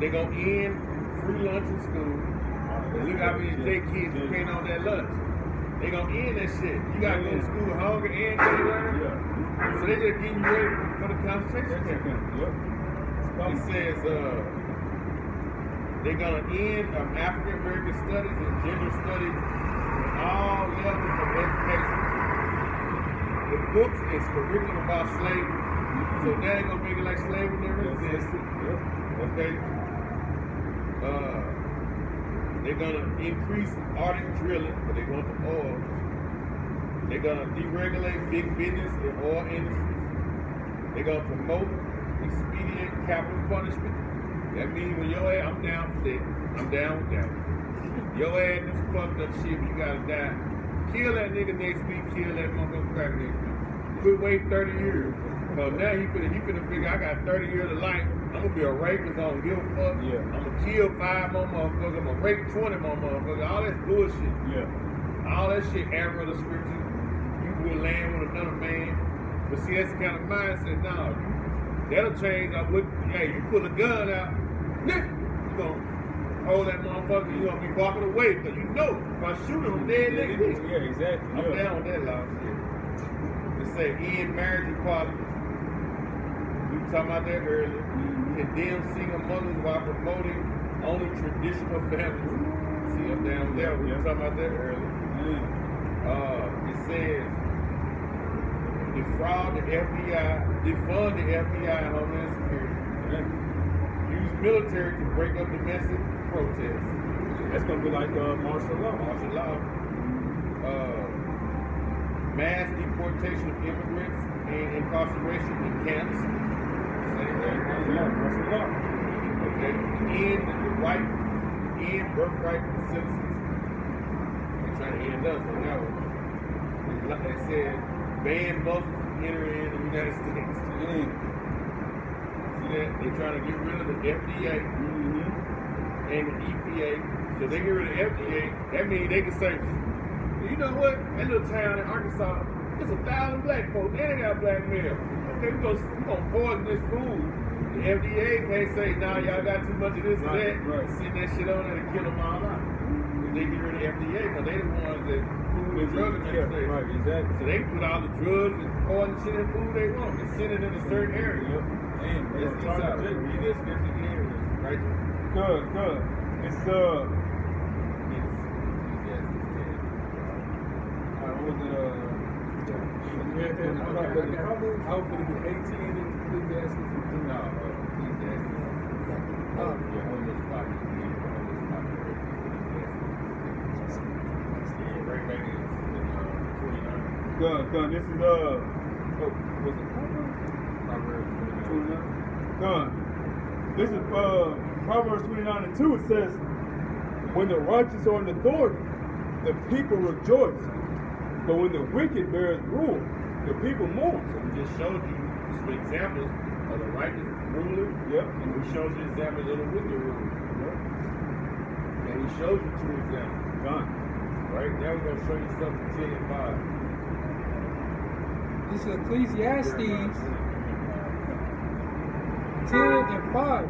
they're going to end free lunch in school. And look how many day kids depend on that lunch. They're going to end that shit. You got to go to school hungry and can't learn. Yeah. So they just getting you ready for the concentration camp. Yep. It says they're going to end African American studies and gender studies at all levels of education. The books is curriculum about slavery. So now they're going to make it like slavery never existed. Okay? They're going to increase Arctic drilling, but they want the oil. They're going to deregulate big business and oil industries. They're going to promote expedient capital punishment. That means when your ass, I'm down for that. I'm down with that. Your ass is fucked up shit, but you got to die. Kill that nigga next week, kill that motherfucker crack next week. Quit waiting 30 years. Because now he finna figure I got 30 years of life. I'm gonna be a rapist, I don't give a fuck. Yeah. I'm gonna kill 5 more motherfuckers, I'm gonna rape 20 more motherfuckers. All that's bullshit. Yeah. All that shit error of the scripture. You will land with another man. But see, that's the kind of mindset now. That'll change. Hey, you pull a gun out, you gonna hold that motherfucker, you gonna be walking away, because you know if I shoot him, I'm dead next week. Yeah, exactly. I'm down with that law shit. It say end marriage equality. We were talking about that earlier. Condemn single mothers while promoting only traditional families. See, I'm down with that. We were talking about that earlier. It says defund the FBI and Homeland Security. Use military to break up domestic protests. That's gonna be like martial law. Martial law. Mass deportation of immigrants and incarceration in camps. Same thing. Yeah, martial law. Okay. End birthright for citizens. They're trying to end us on that one. They said ban Muslims from entering the United States. See that? They're trying to get rid of the FDA and the EPA. So they get rid of the FDA. That means they can say, you know what? That little town in Arkansas, there's 1,000 black folks, and they got black males. Okay, we're gonna poison this food The FDA can't say, nah, y'all got too much of this and that. Right. Send that shit on there and kill them all out. If they get rid of the FDA, because they the ones that food and drug administration. Right, exactly. So they put all the drugs and all the shit in food they want and send it in a certain area. Yep. Damn, It's Esau. Read this again. Right there. Good. It's Ecclesiastes 10. what was it? I hope for to get 18 in Ecclesiastes and 3. No, Ecclesiastes. Oh. Yeah, on this spot. Yeah, right back in 29. Good. This is was it Proverbs 29. 29? Good. This is Proverbs 29 and 2. It says, when the righteous are in authority, the people rejoice. But when the wicked bears rule, the people mourn. So we just showed you some examples of the righteous ruler. Yep. And we showed you examples of the wicked ruler. Yep. And we showed you 2 examples. Done. Right? Now we're going to show you something 10 and 5. This is Ecclesiastes 10 and 5.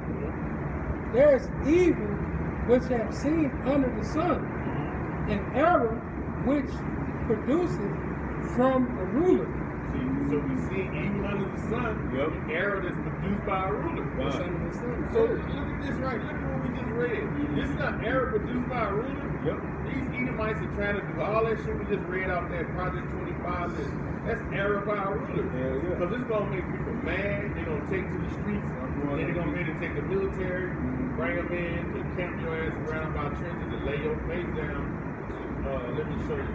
There's evil which have seen under the sun, and error which produces from a ruler. So we see evil under the sun, Yep. the error that's produced by a ruler. What's under the sun? So look at this right. Look at what we just read. This is not error produced by a ruler. Yep. These Edomites are trying to do all that shit we just read out there, Project 25 list. That's error by a ruler. Yeah. Because it's going to make people mad. They're going to take to the streets. Then they're going to be able to take the military, bring them in, and camp your ass around our trenches and lay your face down. Let me show you.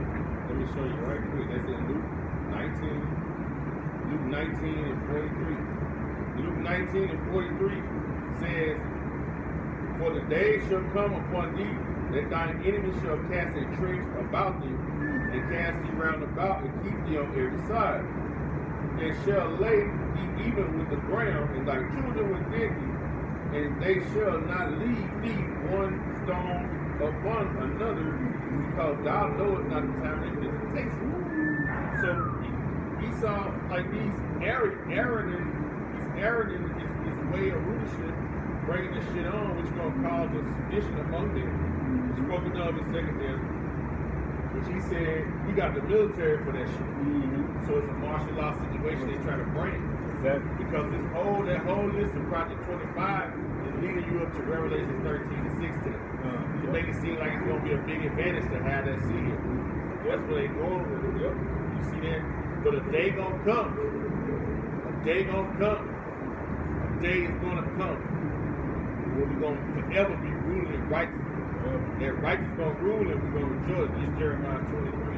Right quick. That's in Luke 19. Luke 19 and 43. Luke 19 and 43 says, for the day shall come upon thee that thine enemies shall cast a trench about thee, and cast thee round about, and keep thee on every side, and shall lay thee even with the ground, and thy children within thee, and they shall not leave thee one stone upon another, because thou knowest not the time of visitation. So Esau, like these arrogant his way of rulership, bringing this shit on, which is going to cause a sedition among them. Spoken of in 2 Ezra, which he said, we got the military for that shit. So it's a martial law situation they try to bring. Exactly. Because that whole list of Project 25 is leading you up to Revelation 13 and 16. To make it seem like it's going to be a big advantage to have that seed. That's where they going with it. Yep. You see that? But a day gonna come. A day gonna come. A day is gonna come where we're gonna forever be ruling and righteous. That righteous gonna rule and we're gonna rejoice. This is Jeremiah 23,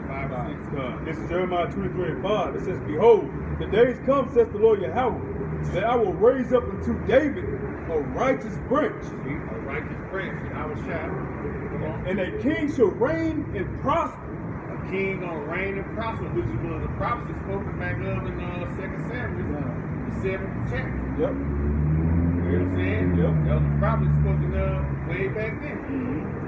5 and 6. This is Jeremiah 23 and 5. It says, behold, the days come, says the Lord Yahweh, that I will raise up unto David a righteous branch. See, a righteous branch. I was shy. Come on. And a king shall reign and prosper. A king gonna reign and prosper, which is one of the prophecies spoken back of in 2 Samuel, the 7th chapter. Yep. You know what I'm saying? Yep. That was a prophet spoken of way back then.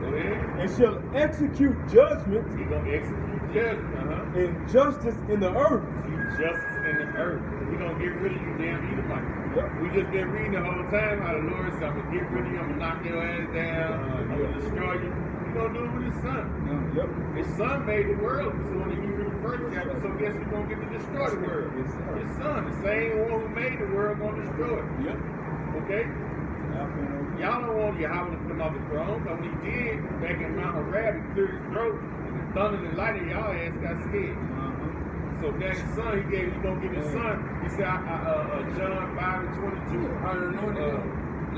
Go ahead. And shall execute judgment He gonna execute judgment, and justice in the earth. justice in the earth. We gonna get rid of you damn Edomites. Yep. We just been reading the whole time how the Lord said, I'm gonna get rid of you, I'm gonna knock your ass down, I'm gonna destroy you. He gonna do it with his son. Yep. His son made the world. So when he read the first chapter, so guess who's gonna get to destroy the world? His son. The same one who made the world gonna destroy it. Yep. Okay? Y'all don't want Yahweh to come off the throne, but when he did, back in Mount Horeb, he cleared his throat, and the thunder and lightning, y'all ass got scared. So now his son, he gonna give his son, he said, John 5 and 22.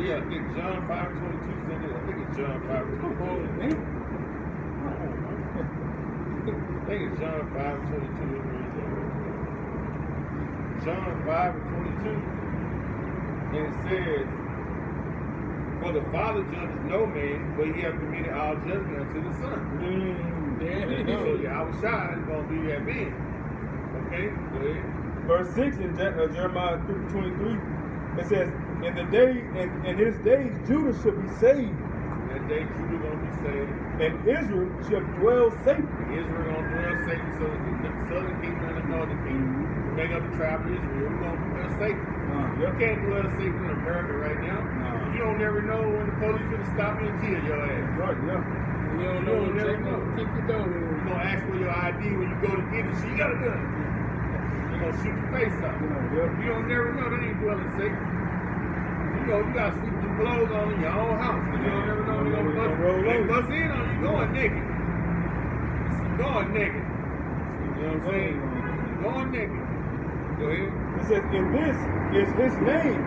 Yeah, I think John 5 and 22 said it. I think it's John 5 and 22. I think it's John 5 and 22. John 5 and 22. And it says, for the Father judges no man, but he hath committed all judgment unto the Son. So Yahweh Shai is going to be that man. Okay, go ahead. Verse 6 in Jeremiah 23, it says, in his days Judah shall be saved. That day Judah going to be saved. And Israel shall dwell safely. Israel going to dwell safely. So southern kingdom and the northern kingdom. Make up the tribe of Israel. We're going to dwell Satan. You can't dwell Satan in America right now. You don't never know when the police are going to stop you and kill your ass. Right, yeah. You don't know when they're going to kick your door in. You're going to ask for your ID when you go to get it. So you got a gun. You're going to shoot your face out. You don't never know. They ain't dwelling Satan. You know, you got to sleep with your clothes on in your own house. You don't never know they're going to bust in on you going naked. You're going naked. You know what I'm saying? You're going naked. Go ahead. It says, "In this is his name,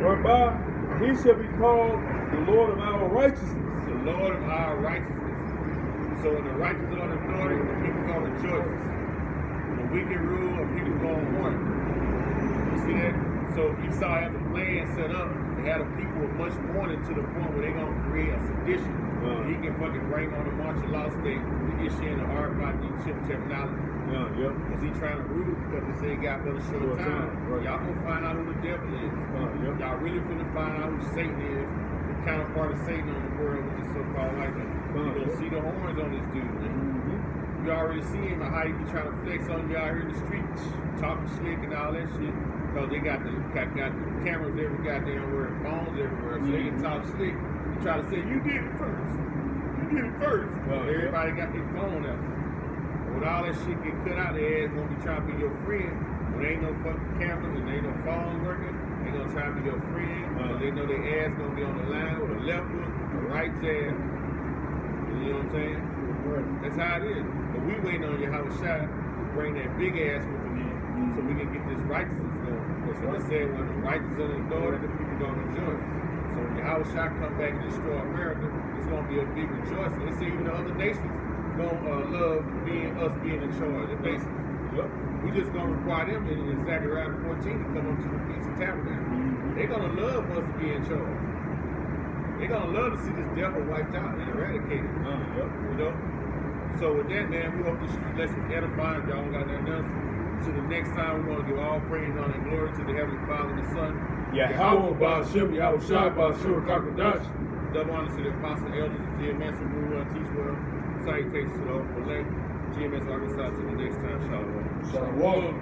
whereby he shall be called the Lord of our righteousness." The Lord of our righteousness. So when the righteous are on the glory, the people going to rejoice. When the wicked rule, the people going to mourn. You see that? So Esau had the plan set up. They had a people with much mourning to the point where they're going to create a sedition. He can fucking bring on the martial law state, the issue in the RFID chip technology. Because he's trying to rule because he said he got but a short time. Y'all gonna find out who the devil is. Y'all really finna find out who Satan is, the counterpart of Satan on the world, which is so-called like that. You're gonna see the horns on this dude, man. You already see him and how he be trying to flex on you out here in the streets, talking slick and all that shit. Because they got the cameras every goddamn where, phones everywhere, so they can talk slick. You try to say, you did it first. You did it first. Everybody got their phone out. When all that shit get cut out, their ass gonna be trying to be your friend. When there ain't no fucking cameras and there ain't no phones working, they gonna try to be your friend. They know their ass gonna be on the line with a left hook, a right jab. You know what I'm saying? That's how it is. But we waiting on Yahweh Shai to bring that big ass whooping in so we can get this righteousness going. So they said when the righteous are in authority, the people gonna rejoice. So when Yahweh Shai come back and destroy America, it's gonna be a big rejoicing. They say even the other nations gonna love us being in charge. Basically, we just gonna require them in Zechariah 14 to come up to the Feast of Tabernacles. They're gonna love us to be in charge. They're gonna love to see this devil wiped out and eradicated. You know. So with that, man, we hope this lesson is edifying. Y'all don't got nothing else. So the next time we're gonna give all praise, honor, and glory to the Heavenly Father and the Son. Yahweh Ba'Shem, Yahweh Shai Ba'Shur Kakadash. Double honor to the apostle, elders, and GMS who rule and teach well. Salutations to the Hope Elect, GMS Arkansas. Till the next time, Shalom. Shalom.